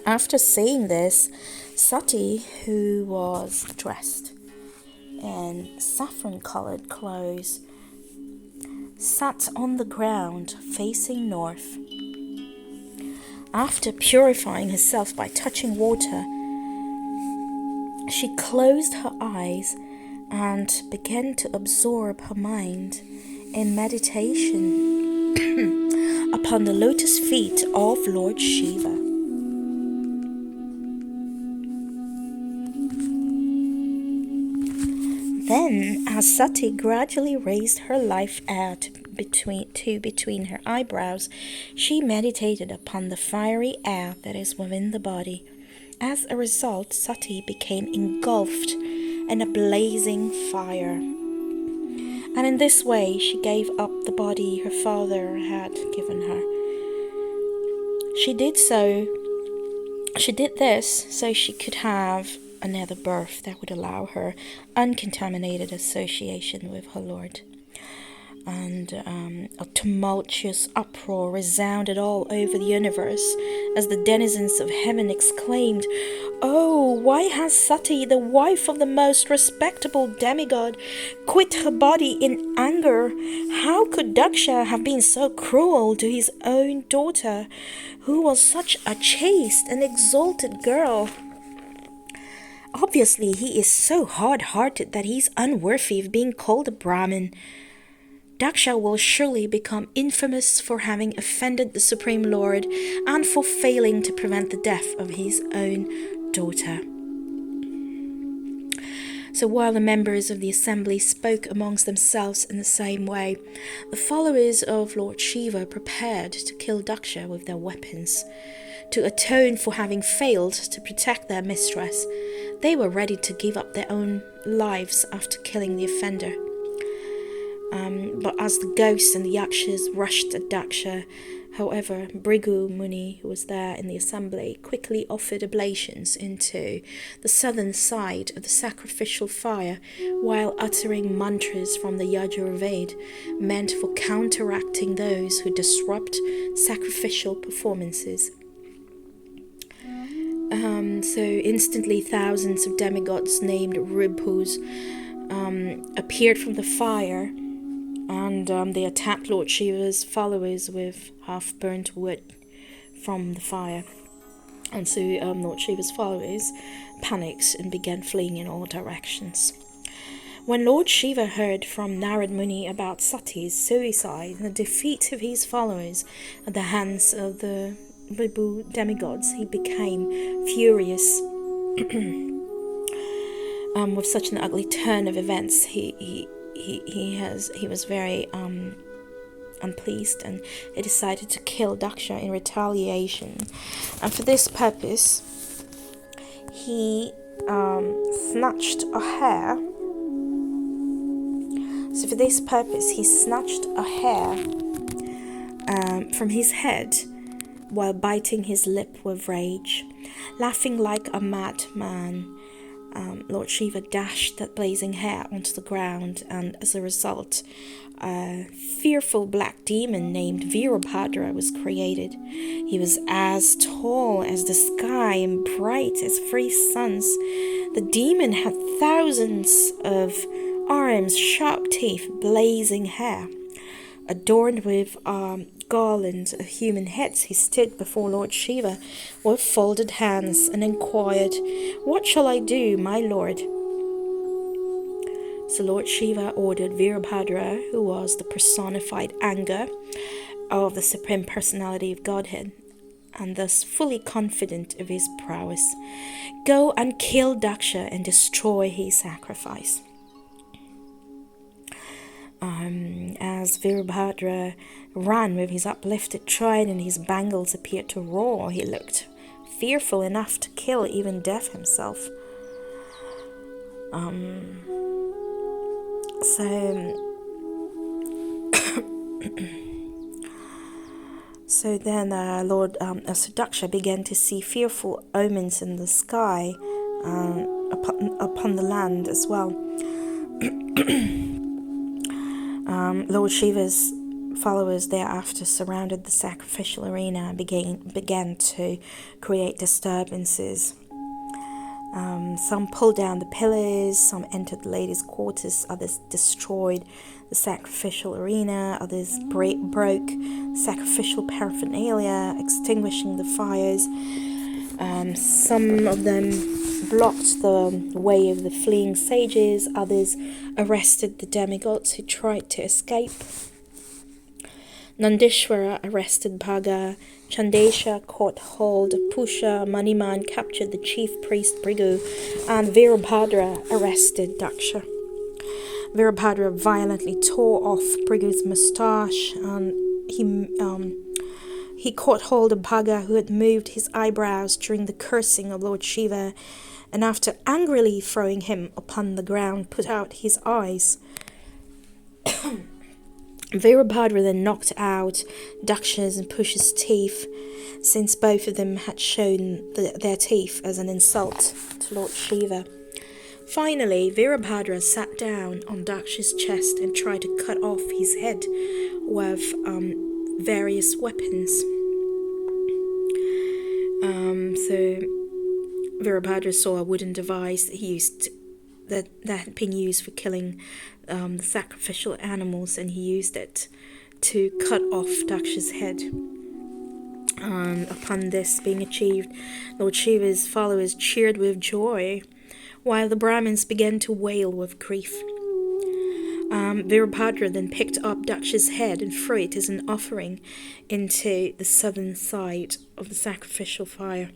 after saying this, Sati, who was dressed in saffron-colored clothes, sat on the ground facing north. After purifying herself by touching water, She closed her eyes and began to absorb her mind in meditation upon the lotus feet of Lord Shiva. Then, as Sati gradually raised her life air between her eyebrows, she meditated upon the fiery air that is within the body. As a result, Sati became engulfed in a blazing fire. And in this way, she gave up the body her father had given her. She did this so she could have another birth that would allow her uncontaminated association with her Lord. And a tumultuous uproar resounded all over the universe as the denizens of heaven exclaimed, "Oh, why has Sati, the wife of the most respectable demigod, quit her body in anger? How could Daksha have been so cruel to his own daughter, who was such a chaste and exalted girl? Obviously, he is so hard-hearted that he is unworthy of being called a Brahmin. Daksha will surely become infamous for having offended the Supreme Lord and for failing to prevent the death of his own daughter." So while the members of the assembly spoke amongst themselves in the same way, the followers of Lord Shiva prepared to kill Daksha with their weapons. To atone for having failed to protect their mistress, they were ready to give up their own lives after killing the offender. But as the ghosts and the yakshas rushed at Daksha, however, Bhrigu Muni, who was there in the assembly, quickly offered oblations into the southern side of the sacrificial fire while uttering mantras from the Yajurveda meant for counteracting those who disrupt sacrificial performances. So instantly thousands of demigods named Ribhus appeared from the fire, and they attacked Lord Shiva's followers with half-burnt wood from the fire. And so Lord Shiva's followers panicked and began fleeing in all directions. When Lord Shiva heard from Narad Muni about Sati's suicide and the defeat of his followers at the hands of the Vibhu demigods, he became furious. With such an ugly turn of events, he was very unpleased, and he decided to kill Daksha in retaliation. And for this purpose, he snatched a hair. So for this purpose, he snatched a hair from his head while biting his lip with rage. Laughing like a madman, Lord Shiva dashed that blazing hair onto the ground, and as a result, a fearful black demon named Virabhadra was created. He was as tall as the sky and bright as 3 suns. The demon had thousands of arms, sharp teeth, blazing hair. Adorned with garlands of human heads, he stood before Lord Shiva with folded hands and inquired, "What shall I do, my lord?" So Lord Shiva ordered Virabhadra, who was the personified anger of the Supreme Personality of Godhead, and thus fully confident of his prowess, "Go and kill Daksha and destroy his sacrifice." As Virabhadra ran with his uplifted trident and his bangles appeared to roar, he looked fearful enough to kill even Death himself. So then Daksha began to see fearful omens in the sky, upon the land as well. Lord Shiva's followers thereafter surrounded the sacrificial arena and began to create disturbances. Some pulled down the pillars, some entered the ladies' quarters, others destroyed the sacrificial arena, others broke sacrificial paraphernalia, extinguishing the fires. Some of them blocked the way of the fleeing sages, others arrested the demigods who tried to escape. Nandishvara arrested Bhaga, Chandesha caught hold of Pusha, Maniman captured the chief priest Brigu, and Virabhadra arrested Daksha. Virabhadra violently tore off Brigu's moustache, and he caught hold of Bhaga, who had moved his eyebrows during the cursing of Lord Shiva, and after angrily throwing him upon the ground, put out his eyes. Virabhadra then knocked out Daksha's and Pusha's teeth, since both of them had shown their teeth as an insult to Lord Shiva. Finally, Virabhadra sat down on Daksha's chest and tried to cut off his head with various weapons. So Virabhadra saw a wooden device that had been used for killing the sacrificial animals, and he used it to cut off Daksha's head. Upon this being achieved, Lord Shiva's followers cheered with joy, while the Brahmins began to wail with grief. Virabhadra then picked up Daksha's head and threw it as an offering into the southern side of the sacrificial fire.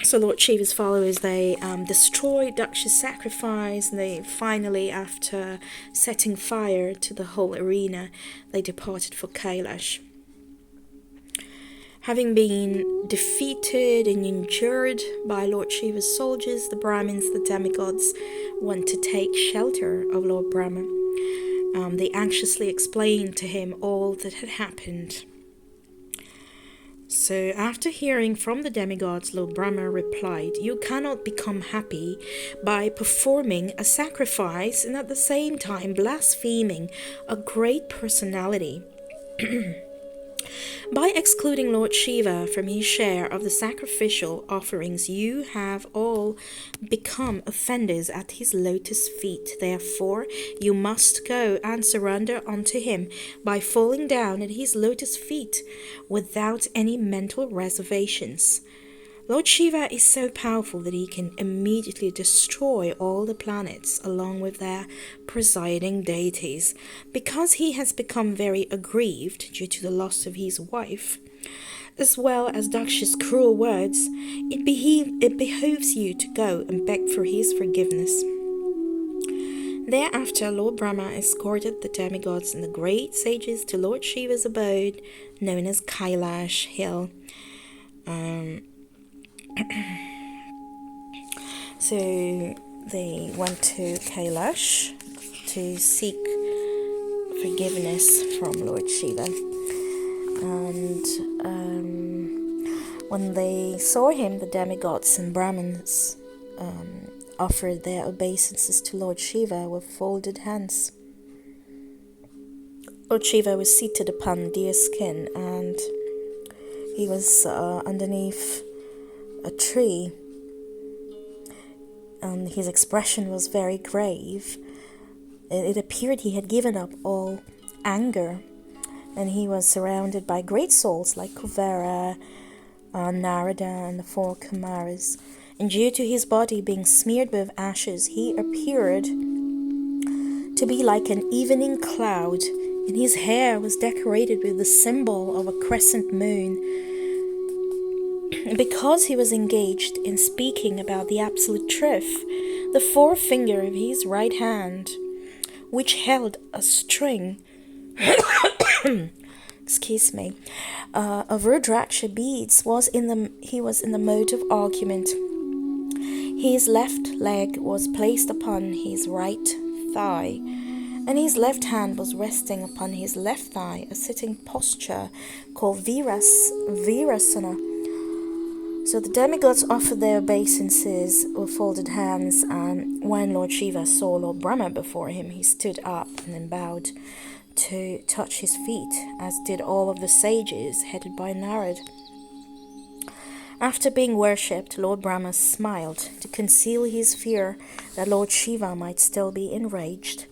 So Lord Shiva's followers, they destroyed Daksha's sacrifice, and they finally, after setting fire to the whole arena, they departed for Kailash. Having been defeated and injured by Lord Shiva's soldiers, the Brahmins, the demigods, went to take shelter of Lord Brahma. They anxiously explained to him all that had happened. So after hearing from the demigods, Lord Brahma replied, "You cannot become happy by performing a sacrifice and at the same time blaspheming a great personality. By excluding Lord Shiva from his share of the sacrificial offerings, you have all become offenders at his lotus feet. Therefore, you must go and surrender unto him by falling down at his lotus feet without any mental reservations. Lord Shiva is so powerful that he can immediately destroy all the planets along with their presiding deities. Because he has become very aggrieved due to the loss of his wife, as well as Daksha's cruel words, it behooves you to go and beg for his forgiveness." Thereafter, Lord Brahma escorted the demigods and the great sages to Lord Shiva's abode, known as Kailash Hill. So they went to Kailash to seek forgiveness from Lord Shiva. And when they saw him, the demigods and Brahmins offered their obeisances to Lord Shiva with folded hands. Lord Shiva was seated upon deer skin, and he was underneath a tree, and his expression was very grave. It appeared he had given up all anger, and he was surrounded by great souls like Kuvera, Narada, and the four Kumaras. And due to his body being smeared with ashes, he appeared to be like an evening cloud, and his hair was decorated with the symbol of a crescent moon. Because he was engaged in speaking about the absolute truth, the forefinger of his right hand, which held a string of Rudraksha beads, he was in the mode of argument. His left leg was placed upon his right thigh, and his left hand was resting upon his left thigh, a sitting posture called Virasana. So the demigods offered their obeisances with folded hands, and when Lord Shiva saw Lord Brahma before him, he stood up and then bowed to touch his feet, as did all of the sages headed by Narad. After being worshipped, Lord Brahma smiled to conceal his fear that Lord Shiva might still be enraged.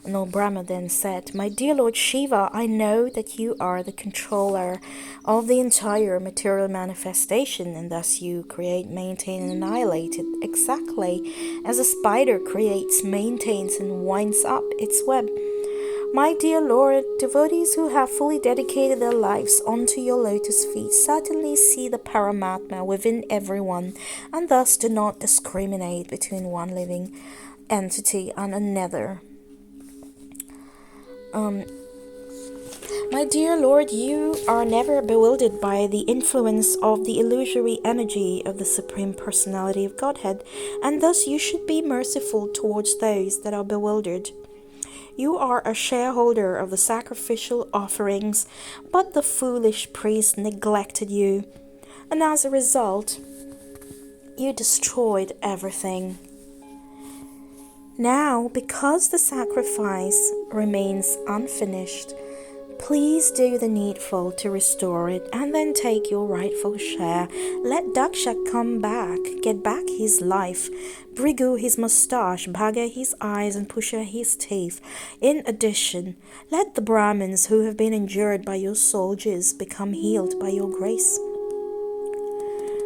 And Lord Brahma then said, "My dear Lord Shiva, I know that you are the controller of the entire material manifestation, and thus you create, maintain, and annihilate it exactly as a spider creates, maintains, and winds up its web. My dear Lord, devotees who have fully dedicated their lives onto your lotus feet certainly see the Paramatma within everyone, and thus do not discriminate between one living entity and another. My dear Lord, you are never bewildered by the influence of the illusory energy of the Supreme Personality of Godhead, and thus you should be merciful towards those that are bewildered. You are a shareholder of the sacrificial offerings, but the foolish priest neglected you, and as a result, you destroyed everything. Now, because the sacrifice remains unfinished, please do the needful to restore it, and then take your rightful share. Let Daksha come back, get back his life, Brigu his moustache, Bhaga his eyes, and Pusha his teeth. In addition, let the Brahmins who have been injured by your soldiers become healed by your grace."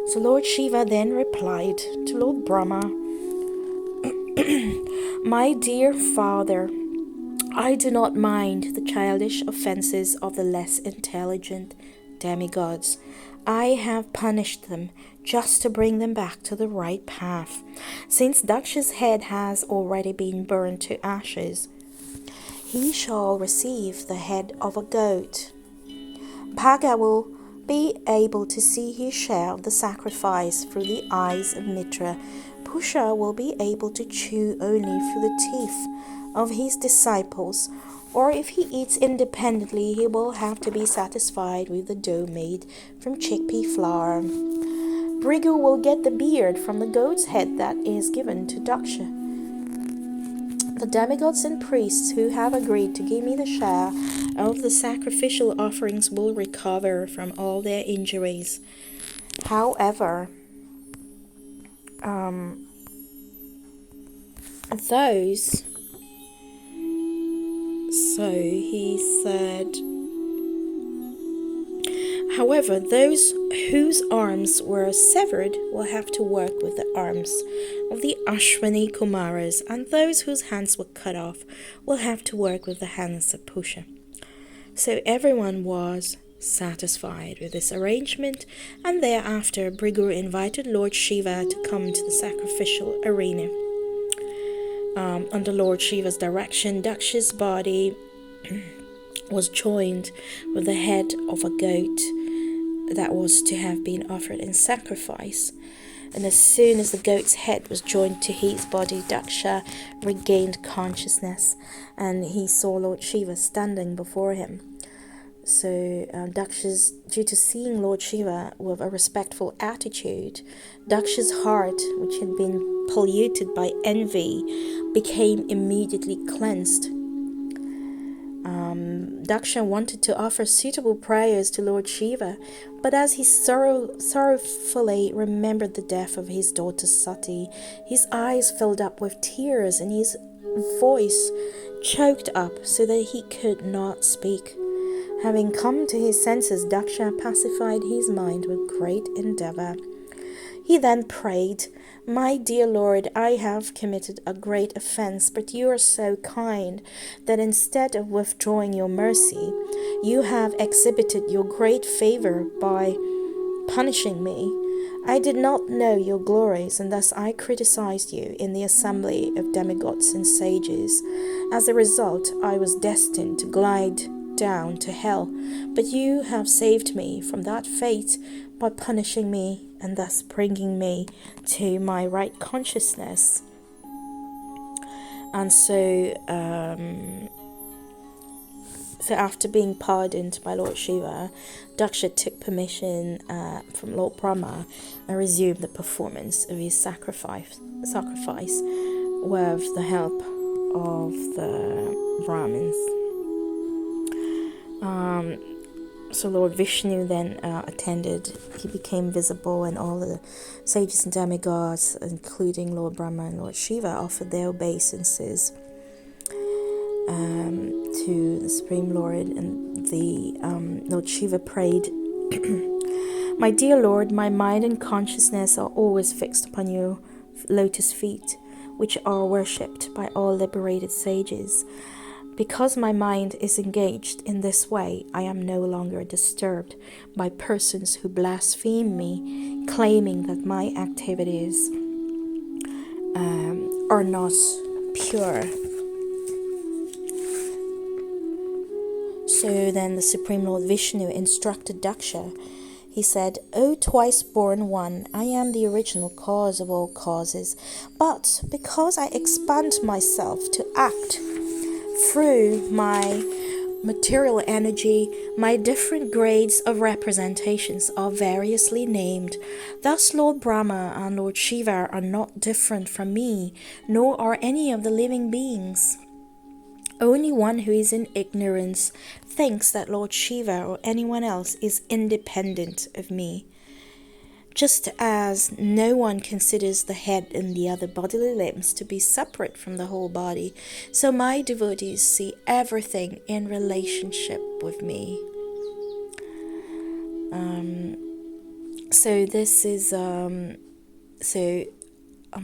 So Lord Shiva then replied to Lord Brahma, "My dear father, I do not mind the childish offenses of the less intelligent demigods. I have punished them just to bring them back to the right path. Since Daksha's head has already been burned to ashes, he shall receive the head of a goat. Bhaga will be able to see his share of the sacrifice through the eyes of Mitra. Pusha will be able to chew only through the teeth of his disciples, or if he eats independently, he will have to be satisfied with the dough made from chickpea flour. Brigu will get the beard from the goat's head that is given to Daksha. The demigods and priests who have agreed to give me the share of the sacrificial offerings will recover from all their injuries. However, those..." So he said, "However, those whose arms were severed will have to work with the arms of the Ashwini Kumaras, and those whose hands were cut off will have to work with the hands of Pusha." So everyone was satisfied with this arrangement, and thereafter Brigu invited Lord Shiva to come to the sacrificial arena. Under Lord Shiva's direction, Daksha's body was joined with the head of a goat that was to have been offered in sacrifice. And as soon as the goat's head was joined to his body, Daksha regained consciousness, and he saw Lord Shiva standing before him. So Daksha's, due to seeing Lord Shiva with a respectful attitude, Daksha's heart, which had been polluted by envy, became immediately cleansed. Daksha wanted to offer suitable prayers to Lord Shiva, but as he sorrowfully remembered the death of his daughter Sati, his eyes filled up with tears and his voice choked up so that he could not speak. Having come to his senses, Daksha pacified his mind with great endeavor. He then prayed, "My dear Lord, I have committed a great offense, but you are so kind that instead of withdrawing your mercy, you have exhibited your great favor by punishing me. I did not know your glories, and thus I criticized you in the assembly of demigods and sages. As a result, I was destined to glide down to hell, but you have saved me from that fate by punishing me and thus bringing me to my right consciousness." And so after being pardoned by Lord Shiva, Daksha took permission from Lord Brahma and resumed the performance of his sacrifice with the help of the Brahmins. So Lord Vishnu then attended. He became visible, and all the sages and demigods, including Lord Brahma and Lord Shiva, offered their obeisances. to the Supreme Lord, and the Lord Shiva prayed, "My dear Lord, my mind and consciousness are always fixed upon your lotus feet, which are worshipped by all liberated sages. Because my mind is engaged in this way, I am no longer disturbed by persons who blaspheme me, claiming that my activities are not pure." So then the Supreme Lord Vishnu instructed Daksha. He said, "O twice born one, I am the original cause of all causes, but because I expand myself to act through my material energy, my different grades of representations are variously named. Thus Lord Brahma and Lord Shiva are not different from me, nor are any of the living beings. Only one who is in ignorance thinks that Lord Shiva or anyone else is independent of me. Just as no one considers the head and the other bodily limbs to be separate from the whole body, so my devotees see everything in relationship with me."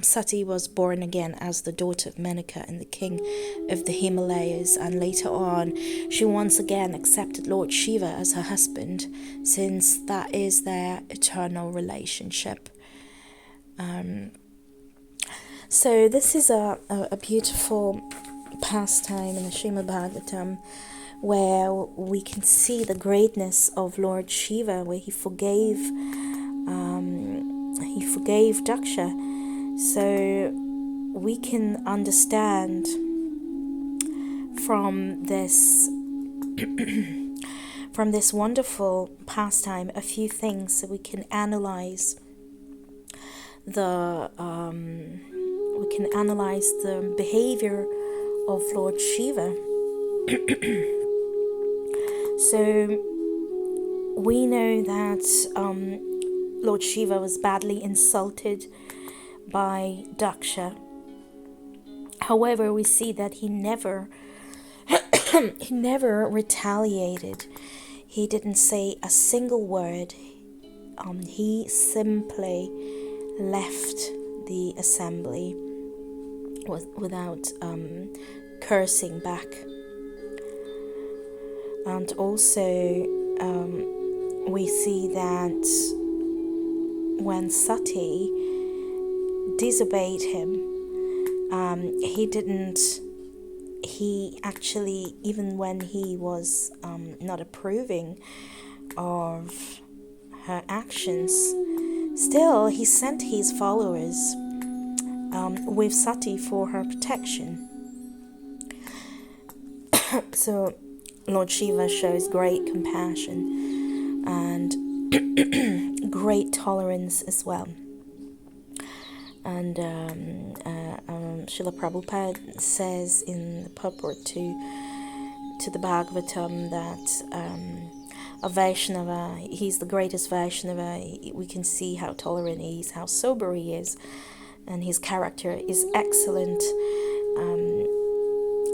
Sati was born again as the daughter of Menaka and the king of the Himalayas, and later on she once again accepted Lord Shiva as her husband, since that is their eternal relationship. So this is a beautiful pastime in the Srimad Bhagavatam, where we can see the greatness of Lord Shiva, where he forgave Daksha. So we can understand from this wonderful pastime a few things, so we can analyze the behavior of Lord Shiva. So we know that Lord Shiva was badly insulted by Daksha. However, we see that he never retaliated. He didn't say a single word. He simply left the assembly without cursing back. And also we see that when Sati disobeyed him, he actually, even when he was not approving of her actions, still he sent his followers with Sati for her protection. So Lord Shiva shows great compassion and great tolerance as well. And Srila Prabhupada says in the purport to the Bhagavatam that a Vaishnava, he's the greatest Vaishnava. We can see how tolerant he is, how sober he is, and his character is excellent.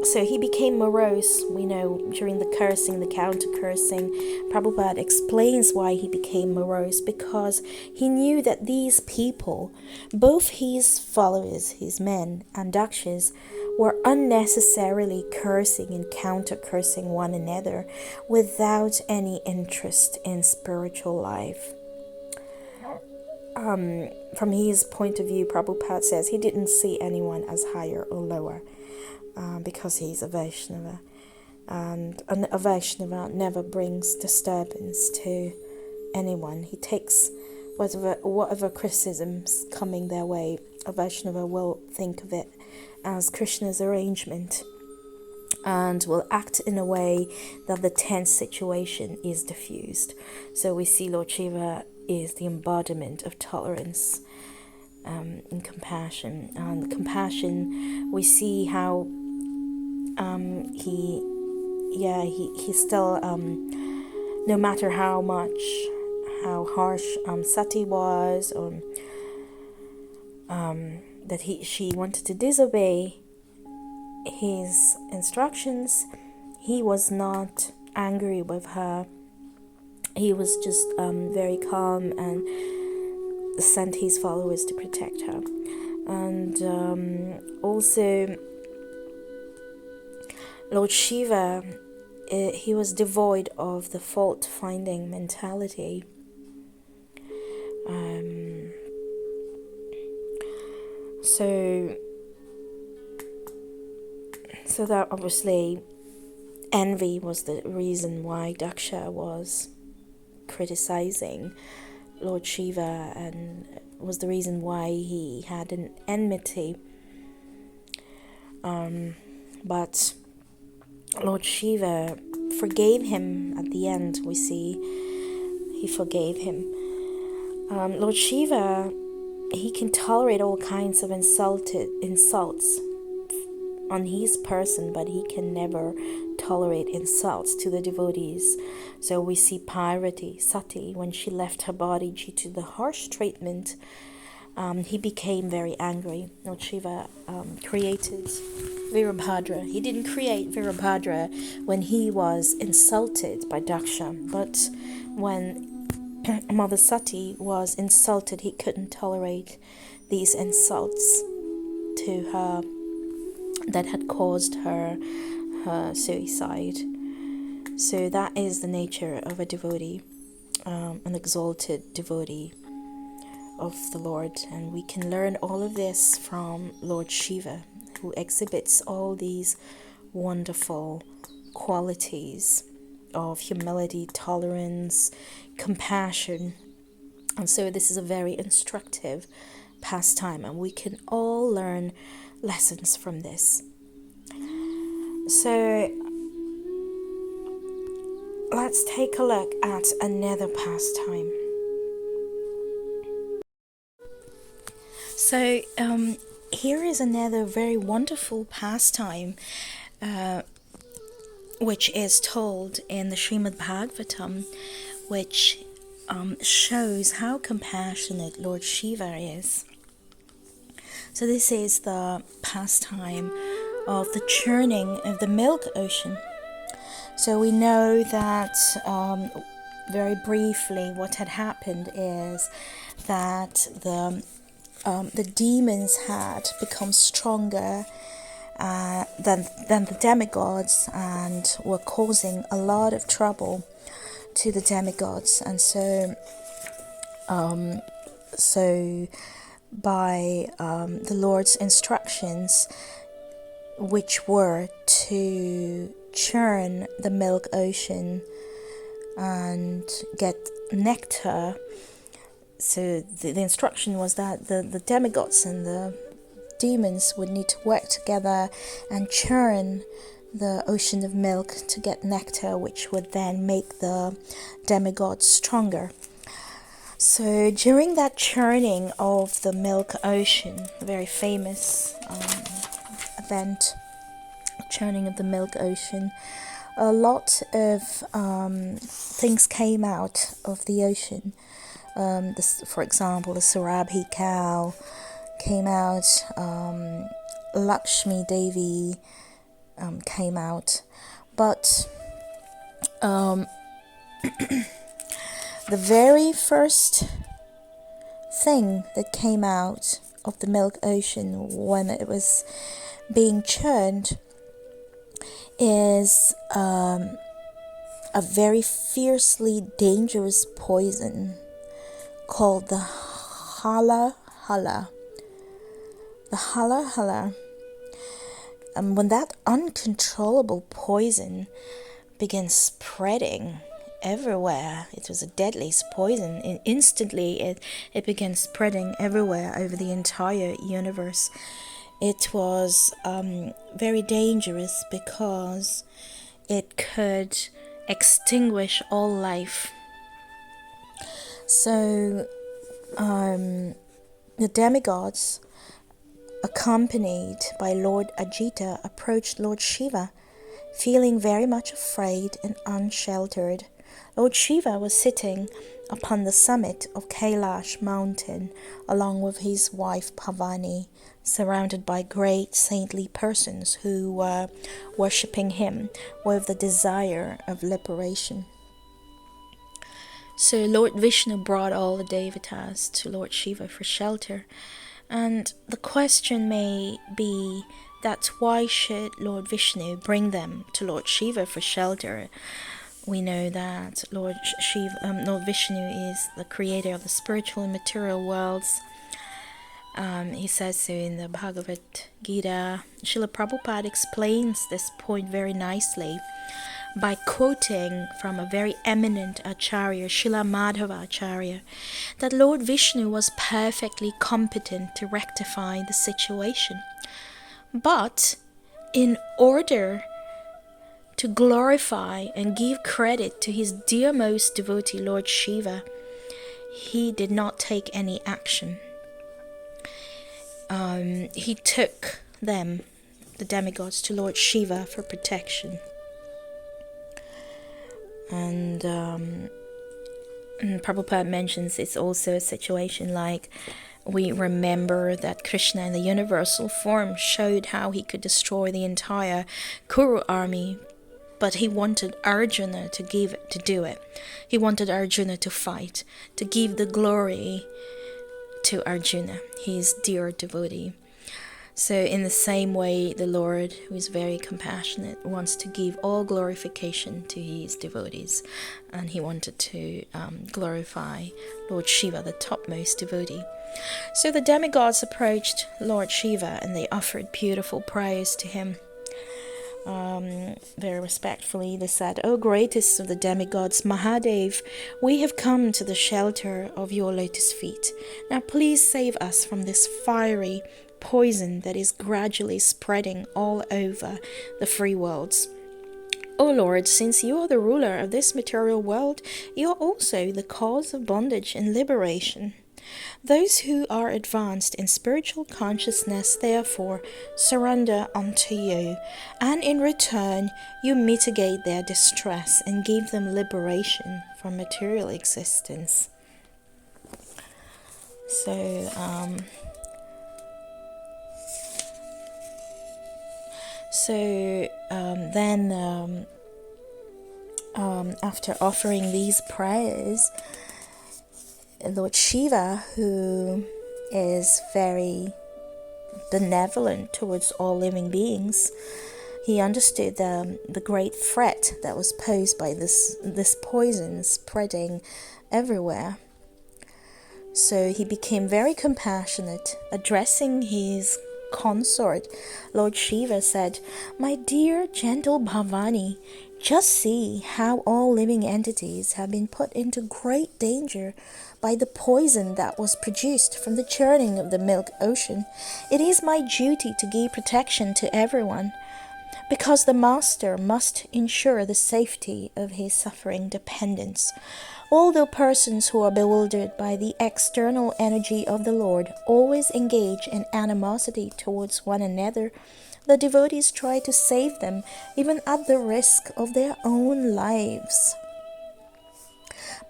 So he became morose, we know, during the cursing, the counter-cursing. Prabhupada explains why he became morose, because he knew that these people, both his followers, his men, and Dakshas, were unnecessarily cursing and counter-cursing one another without any interest in spiritual life. From his point of view, Prabhupada says he didn't see anyone as higher or lower. Because he's a Vaishnava, and a Vaishnava never brings disturbance to anyone. He takes whatever criticisms coming their way, a Vaishnava will think of it as Krishna's arrangement and will act in a way that the tense situation is diffused. So we see Lord Shiva is the embodiment of tolerance and compassion. And compassion, we see how he still, no matter how harsh Sati was, or that she wanted to disobey, his instructions. He was not angry with her. He was just very calm and sent his followers to protect her. And also, Lord Shiva, he was devoid of the fault-finding mentality. So that obviously envy was the reason why Daksha was criticizing Lord Shiva, and was the reason why he had an enmity. But Lord Shiva forgave him at the end. We see he forgave him. Lord Shiva, he can tolerate all kinds of insults on his person, but he can never tolerate insults to the devotees. So we see Parvati, Sati, when she left her body due to the harsh treatment, he became very angry. Lord Shiva created Virabhadra. He didn't create Virabhadra when he was insulted by Daksha, but when Mother Sati was insulted, he couldn't tolerate these insults to her that had caused her suicide. So that is the nature of a devotee, an exalted devotee of the Lord. And we can learn all of this from Lord Shiva, who exhibits all these wonderful qualities of humility, tolerance, compassion. And so this is a very instructive pastime, and we can all learn lessons from this. So let's take a look at another pastime. So here is another very wonderful pastime which is told in the Srimad Bhagavatam, which shows how compassionate Lord Shiva is. So this is the pastime of the churning of the milk ocean. So we know that, very briefly, what had happened is that the demons had become stronger than the demigods, and were causing a lot of trouble to the demigods. And so by the Lord's instructions, which were to churn the milk ocean and get nectar. So the instruction was that the demigods and the demons would need to work together and churn the ocean of milk to get nectar, which would then make the demigods stronger. So during that churning of the milk ocean, a very famous event, churning of the milk ocean, a lot of things came out of the ocean. For example, the Surabhi cow came out, Lakshmi Devi came out, but the very first thing that came out of the milk ocean when it was being churned is a very fiercely dangerous poison called the hala hala. The hala hala. And when that uncontrollable poison began spreading everywhere, it was a deadly poison, and instantly it began spreading everywhere over the entire universe. It was very dangerous because it could extinguish all life. So the demigods, accompanied by Lord Ajita, approached Lord Shiva, feeling very much afraid and unsheltered. Lord Shiva was sitting upon the summit of Kailash mountain along with his wife Bhavani, surrounded by great saintly persons who were worshipping him with the desire of liberation. So Lord Vishnu brought all the devatas to Lord Shiva for shelter. And the question may be that why should Lord Vishnu bring them to Lord Shiva for shelter? We know that Lord Vishnu is the creator of the spiritual and material worlds. He says so in the Bhagavad Gita. Srila Prabhupada explains this point very nicely by quoting from a very eminent Acharya, Srila Madhava Acharya, that Lord Vishnu was perfectly competent to rectify the situation. But in order to glorify and give credit to his dearmost devotee, Lord Shiva, he did not take any action. He took them, the demigods, to Lord Shiva for protection. And Prabhupada mentions it's also a situation like we remember that Krishna in the universal form showed how he could destroy the entire Kuru army, but he wanted Arjuna to do it. He wanted Arjuna to fight, to give the glory to Arjuna, his dear devotee. So in the same way, the Lord, who is very compassionate, wants to give all glorification to his devotees. And he wanted to glorify Lord Shiva, the topmost devotee. So the demigods approached Lord Shiva and they offered beautiful prayers to him. Very respectfully, they said, "O greatest of the demigods, Mahadev, we have come to the shelter of your lotus feet. Now please save us from this fiery poison that is gradually spreading all over the free worlds. O Lord, since you are the ruler of this material world, you are also the cause of bondage and liberation. Those who are advanced in spiritual consciousness therefore surrender unto you, and in return you mitigate their distress and give them liberation from material existence." So then after offering these prayers, Lord Shiva, who is very benevolent towards all living beings, he understood the great threat that was posed by this poison spreading everywhere. So he became very compassionate. Addressing his consort, Lord Shiva said, "My dear gentle Bhavani, just see how all living entities have been put into great danger by the poison that was produced from the churning of the milk ocean. It is my duty to give protection to everyone, because the master must ensure the safety of his suffering dependents. Although persons who are bewildered by the external energy of the Lord always engage in animosity towards one another, the devotees try to save them even at the risk of their own lives.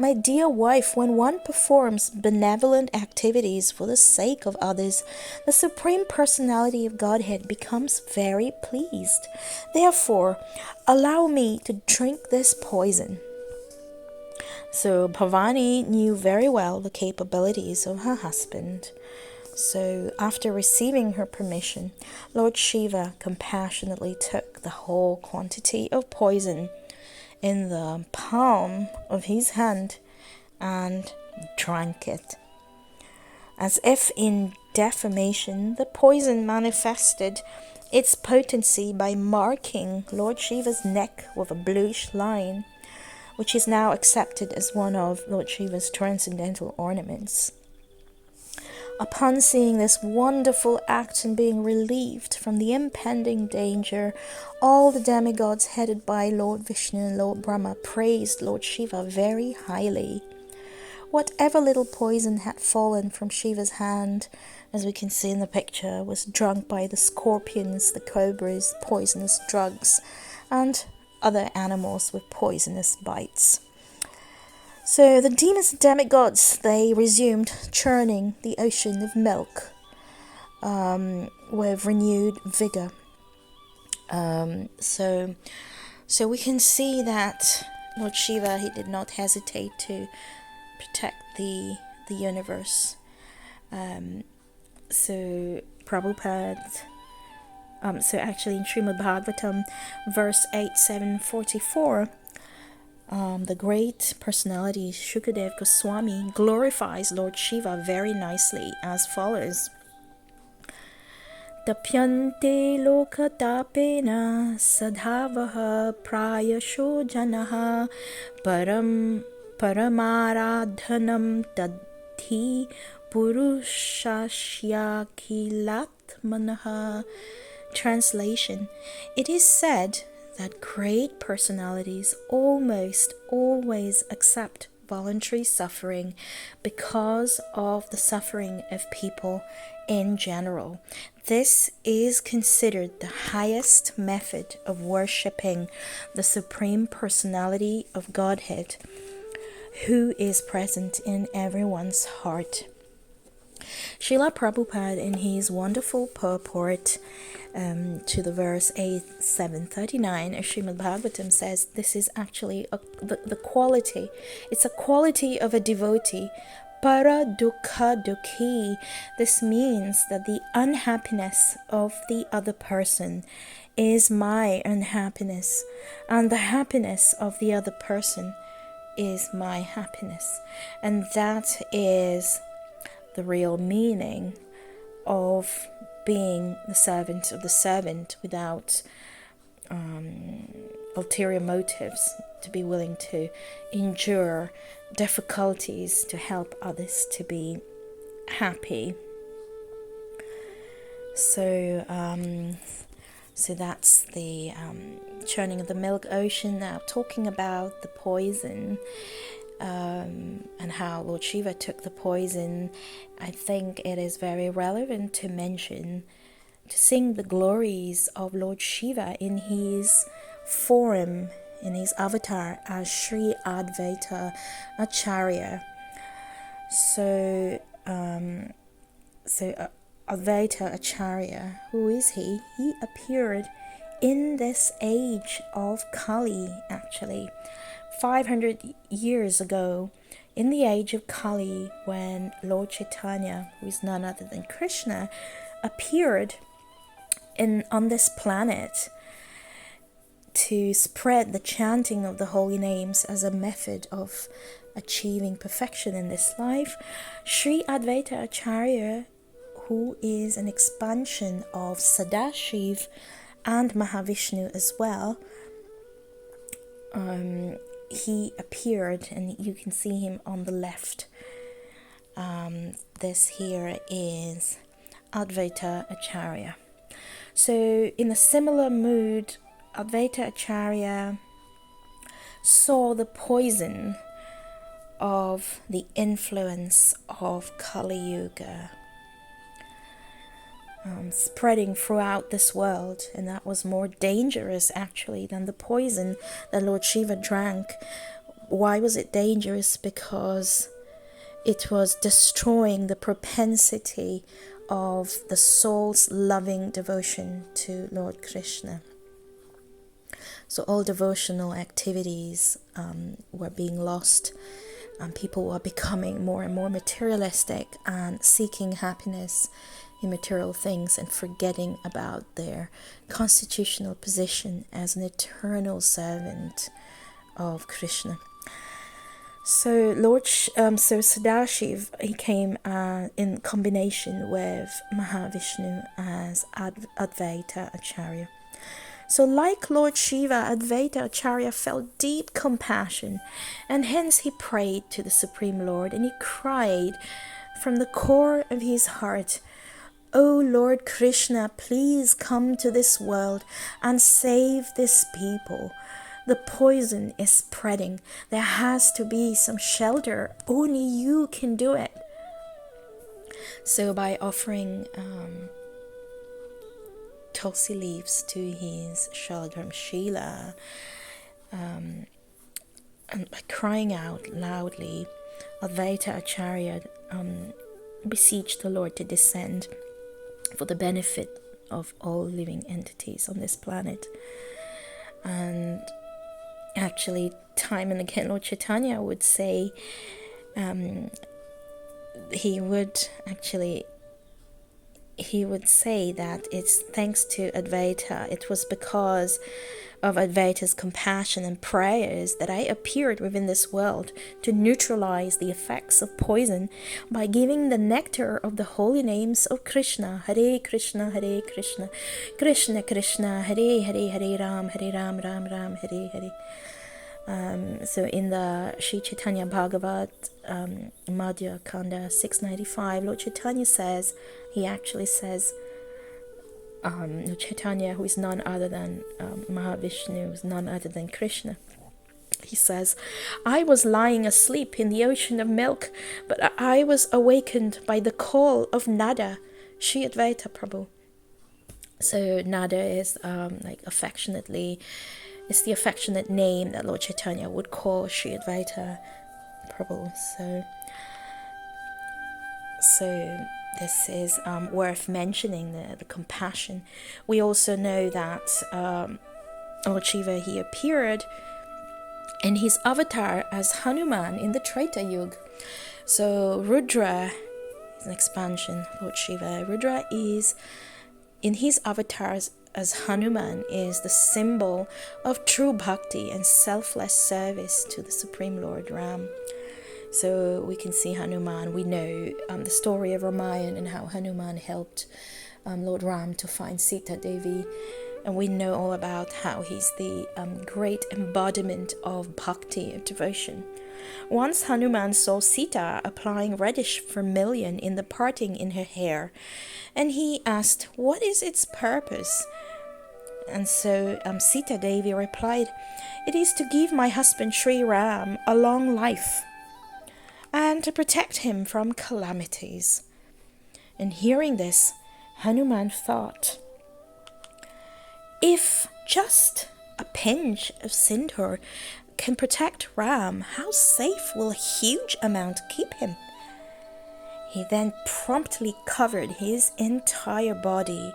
My dear wife, when one performs benevolent activities for the sake of others, the Supreme Personality of Godhead becomes very pleased. Therefore, allow me to drink this poison." So Bhavani knew very well the capabilities of her husband. So after receiving her permission, Lord Shiva compassionately took the whole quantity of poison in the palm of his hand and drank it. As if in defamation, the poison manifested its potency by marking Lord Shiva's neck with a bluish line, which is now accepted as one of Lord Shiva's transcendental ornaments. Upon seeing this wonderful act and being relieved from the impending danger, all the demigods headed by Lord Vishnu and Lord Brahma praised Lord Shiva very highly. Whatever little poison had fallen from Shiva's hand, as we can see in the picture, was drunk by the scorpions, the cobras, poisonous drugs, and other animals with poisonous bites. So the demons and demigods, they resumed churning the ocean of milk. with renewed vigor. So we can see that Lord Shiva, he did not hesitate to protect the universe. So Prabhupada, so actually in Srimad Bhagavatam, verse 8744, the great personality Shukadev Goswami glorifies Lord Shiva very nicely as follows. Tapyante lokatapena sadhavaha prayasho janaha paramaradhanam tadhi purushashyakilatmanaha. Translation: it is said that great personalities almost always accept voluntary suffering because of the suffering of people in general. This is considered the highest method of worshipping the Supreme Personality of Godhead, who is present in everyone's heart. Srila Prabhupada, in his wonderful purport to the verse 8739 of Srimad Bhagavatam, says this is actually the quality. It's a quality of a devotee. Para dukkha dukhi. This means that the unhappiness of the other person is my unhappiness, and the happiness of the other person is my happiness. And that is the real meaning of being the servant of the servant without ulterior motives, to be willing to endure difficulties to help others to be happy. So that's the churning of the milk ocean. Now talking about the poison, and how Lord Shiva took the poison, I think it is very relevant to mention, to sing the glories of Lord Shiva in his form, in his avatar as Sri Advaita Acharya. So Advaita Acharya, who is he? He appeared in this age of Kali, actually. 500 years ago, in the age of Kali, when Lord Chaitanya, who is none other than Krishna, appeared on this planet to spread the chanting of the holy names as a method of achieving perfection in this life, Sri Advaita Acharya, who is an expansion of Sadashiv and Mahavishnu as well, he appeared, and you can see him on the left. This here is Advaita Acharya. So in a similar mood, Advaita Acharya saw the poison of the influence of Kali Yuga spreading throughout this world, and that was more dangerous actually than the poison that Lord Shiva drank. Why was it dangerous? Because it was destroying the propensity of the soul's loving devotion to Lord Krishna. So all devotional activities were being lost, and people were becoming more and more materialistic and seeking happiness in material things and forgetting about their constitutional position as an eternal servant of Krishna. So Sadashiv, he came in combination with Mahavishnu as Advaita Acharya. So like Lord Shiva, Advaita Acharya felt deep compassion, and hence he prayed to the Supreme Lord, and he cried from the core of his heart, "O Lord Krishna, please come to this world and save this people. The poison is spreading. There has to be some shelter. Only you can do it." So by offering tulsi leaves to his Shaladharmshila, and by crying out loudly, Advaita Acharya beseeched the Lord to descend for the benefit of all living entities on this planet. And actually, time and again, Lord Chaitanya would say, he would say that it's thanks to Advaita, it was because of Advaita's compassion and prayers that I appeared within this world to neutralize the effects of poison by giving the nectar of the holy names of Krishna. Hare Krishna, Hare Krishna, Krishna Krishna, Hare Hare, Hare Ram, Ram Ram, Hare Hare. So in the Sri Chaitanya Bhagavat, Madhya Kanda 695, Lord Chaitanya says, he actually says, Lord Chaitanya, who is none other than Mahavishnu, who is none other than Krishna, he says, I was lying asleep in the ocean of milk, but I was awakened by the call of Nada, Sri Advaita Prabhu. So Nada is affectionately, it's the affectionate name that Lord Chaitanya would call Sri Advaita Prabhu. So this is worth mentioning, the compassion. We also know that Lord Shiva, he appeared in his avatar as Hanuman in the Treta Yuga. So Rudra is an expansion, Lord Shiva. Rudra is, in his avatars as Hanuman, is the symbol of true bhakti and selfless service to the Supreme Lord Ram. So we can see Hanuman. We know the story of Ramayana and how Hanuman helped Lord Ram to find Sita Devi. And we know all about how he's the great embodiment of bhakti, of devotion. Once Hanuman saw Sita applying reddish vermilion in the parting in her hair, and he asked, what is its purpose? And so Sita Devi replied, it is to give my husband Sri Ram a long life and to protect him from calamities. And hearing this, Hanuman thought, if just a pinch of sindoor can protect Ram, how safe will a huge amount keep him? He then promptly covered his entire body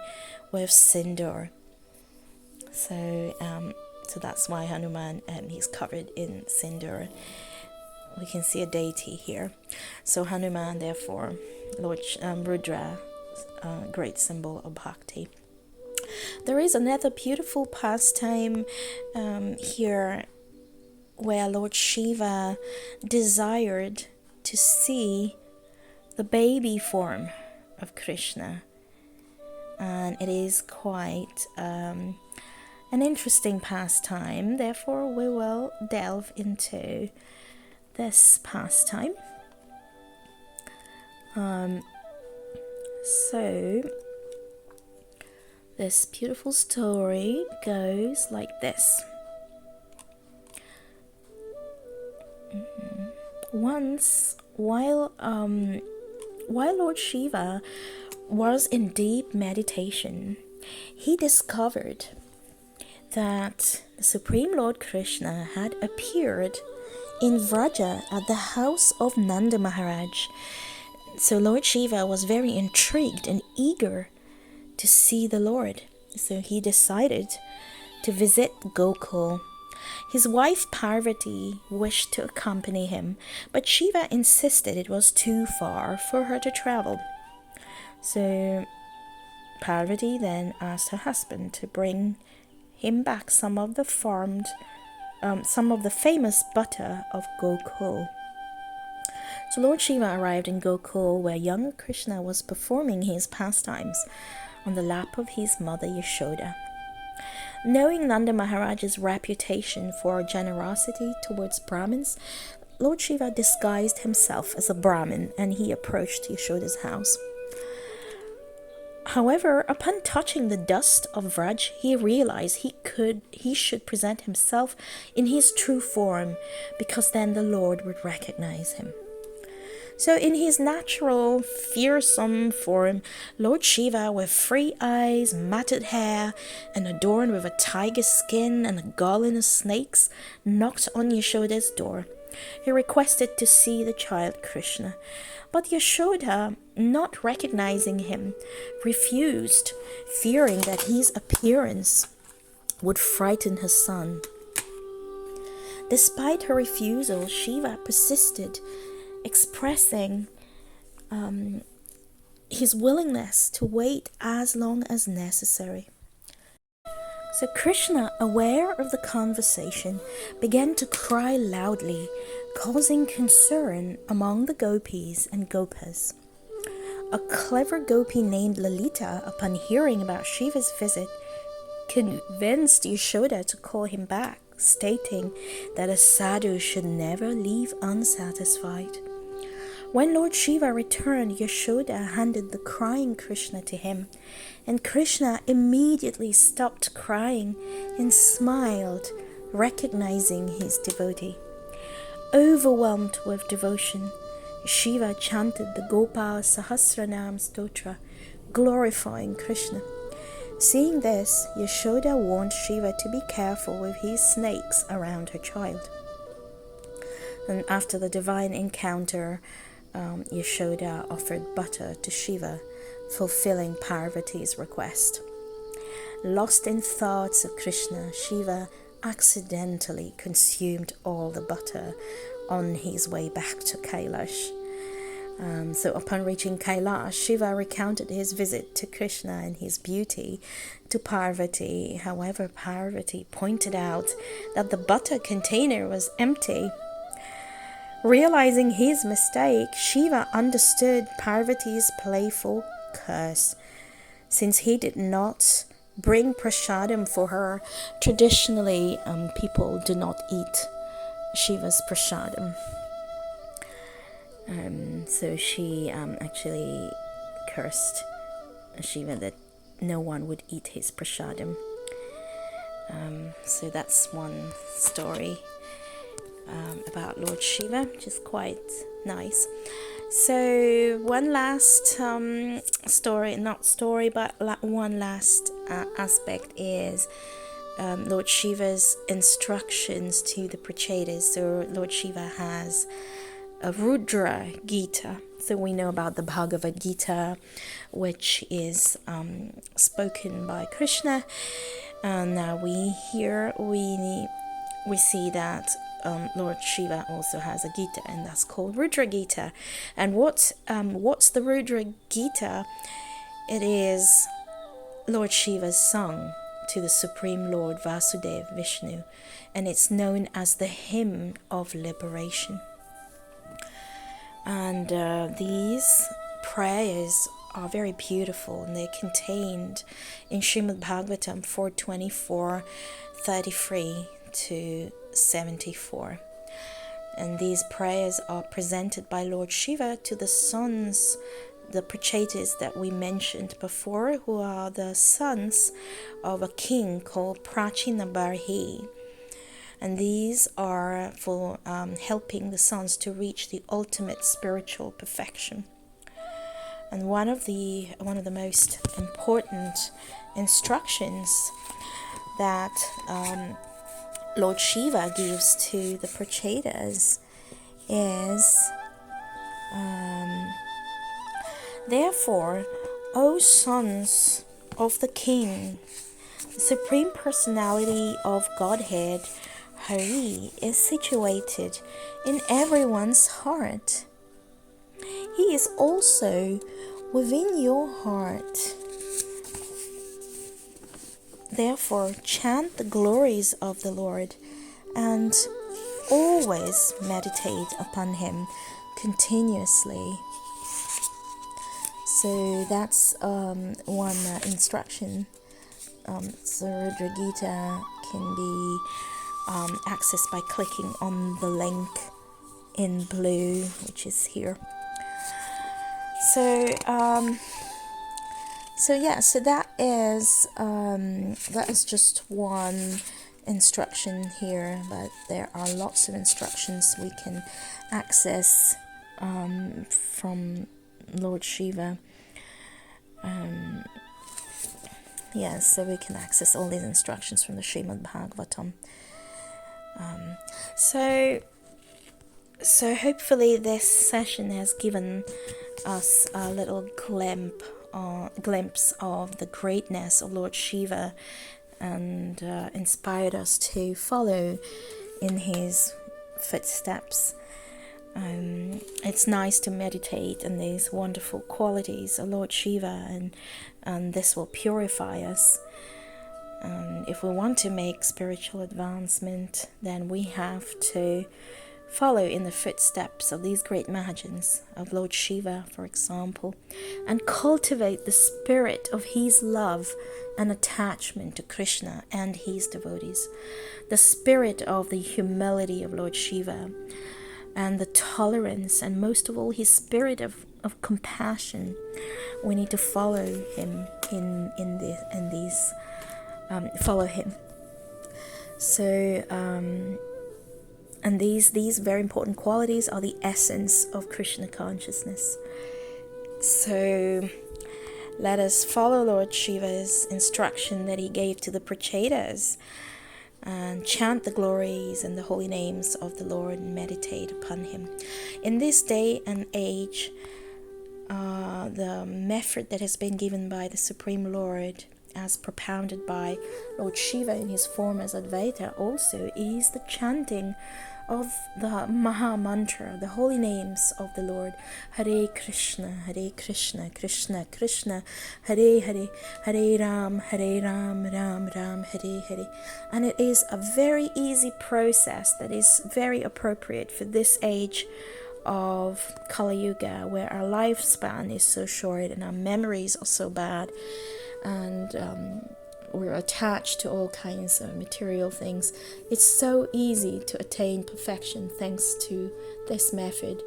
with sindoor. So that's why Hanuman, he's covered in sindoor. We can see a deity here. So Hanuman, therefore, Lord Rudra, great symbol of bhakti. There is another beautiful pastime here where Lord Shiva desired to see the baby form of Krishna. And it is quite an interesting pastime. Therefore, we will delve into this pastime. So this beautiful story goes like this. Once, while Lord Shiva was in deep meditation, he discovered that the Supreme Lord Krishna had appeared in Vraja at the house of Nanda Maharaj. So Lord Shiva was very intrigued and eager to see the Lord. So he decided to visit Gokul. His wife Parvati wished to accompany him, but Shiva insisted it was too far for her to travel. So Parvati then asked her husband to bring him back some of the famous butter of Gokul. So Lord Shiva arrived in Gokul, where young Krishna was performing his pastimes on the lap of his mother Yashoda. Knowing Nanda Maharaj's reputation for generosity towards Brahmins, Lord Shiva disguised himself as a Brahmin and he approached Yashoda's house. However, upon touching the dust of Vraj, he realized he should present himself in his true form, because then the Lord would recognize him. So in his natural, fearsome form, Lord Shiva, with 3 eyes, matted hair, and adorned with a tiger's skin and a garland of snakes, knocked on Yashoda's door. He requested to see the child Krishna, but Yashoda, not recognizing him, refused, fearing that his appearance would frighten her son. Despite her refusal, Shiva persisted, expressing his willingness to wait as long as necessary. So Krishna, aware of the conversation, began to cry loudly, causing concern among the gopis and gopas. A clever gopi named Lalita, upon hearing about Shiva's visit, convinced Yashoda to call him back, stating that a sadhu should never leave unsatisfied. When Lord Shiva returned, Yashoda handed the crying Krishna to him, and Krishna immediately stopped crying and smiled, recognizing his devotee. Overwhelmed with devotion, Shiva chanted the Gopal Sahasranam Stotra, glorifying Krishna. Seeing this, Yashoda warned Shiva to be careful with his snakes around her child. And after the divine encounter, Yashoda offered butter to Shiva, fulfilling Parvati's request. Lost in thoughts of Krishna, Shiva accidentally consumed all the butter on his way back to Kailash. So upon reaching Kailash, Shiva recounted his visit to Krishna and his beauty to Parvati. However, Parvati pointed out that the butter container was empty. Realizing his mistake, Shiva understood Parvati's playful curse. Since he did not bring prasadam for her, traditionally people do not eat Shiva's prasadam. So she actually cursed Shiva that no one would eat his prasadam. So that's one story about Lord Shiva, which is quite nice. So one last one last aspect is Lord Shiva's instructions to the Prachetas. So Lord Shiva has a Rudra Gita. So we know about the Bhagavad Gita, which is spoken by Krishna. And now we see that Lord Shiva also has a Gita, and that's called Rudra Gita. And what's the Rudra Gita? It is Lord Shiva's song to the Supreme Lord Vasudeva Vishnu, and it's known as the Hymn of Liberation. And these prayers are very beautiful, and they're contained in Srimad Bhagavatam 4:24-33 to 74. And these prayers are presented by Lord Shiva to the sons, the Prachetas that we mentioned before, who are the sons of a king called Prachina Barhi. And these are for helping the sons to reach the ultimate spiritual perfection. And one of the most important instructions that Lord Shiva gives to the Prachetas is, therefore, O sons of the King, the Supreme Personality of Godhead, Hari, is situated in everyone's heart. He is also within your heart. Therefore, chant the glories of the Lord and always meditate upon him continuously. So that's one instruction. So Rudra Gita can be accessed by clicking on the link in blue, which is here. So that is just one instruction here, but there are lots of instructions we can access from Lord Shiva. So we can access all these instructions from the Srimad Bhagavatam. So So hopefully this session has given us a little glimpse of the greatness of Lord Shiva, and inspired us to follow in his footsteps. It's nice to meditate on these wonderful qualities of Lord Shiva, and this will purify us. If we want to make spiritual advancement, then we have to follow in the footsteps of these great Mahajans, of Lord Shiva, for example, and cultivate the spirit of his love and attachment to Krishna and his devotees, the spirit of the humility of Lord Shiva, and the tolerance, and most of all his spirit of compassion. We need to follow him in these follow him. So and these very important qualities are the essence of Krishna consciousness. So let us follow Lord Shiva's instruction that he gave to the Prachetas, and chant the glories and the holy names of the Lord and meditate upon him. In this day and age, the method that has been given by the Supreme Lord, as propounded by Lord Shiva in his form as Advaita, also is the chanting of the Maha Mantra, the holy names of the Lord. Hare Krishna, Krishna Krishna, Hare Hare, Hare Ram, Ram Ram, Hare Hare. And it is a very easy process that is very appropriate for this age of Kali Yuga, where our lifespan is so short and our memories are so bad, and we're attached to all kinds of material things. It's so easy to attain perfection thanks to this method.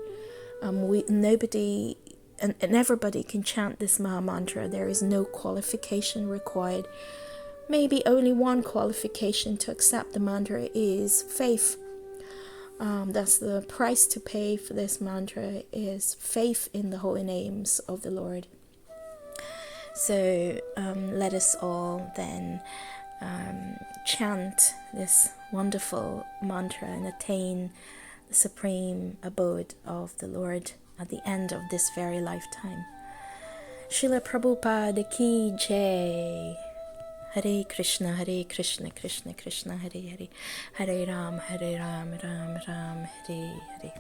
Nobody and everybody can chant this Maha Mantra. There is no qualification required. Maybe only one qualification to accept the mantra is faith. That's the price to pay for this mantra, is faith in the holy names of the Lord. So let us all then chant this wonderful mantra and attain the supreme abode of the Lord at the end of this very lifetime. Srila Prabhupada Ki Jai. Hare Krishna, Krishna Krishna, Hare Hare, Hare Ram, Ram Ram, Hare Hare.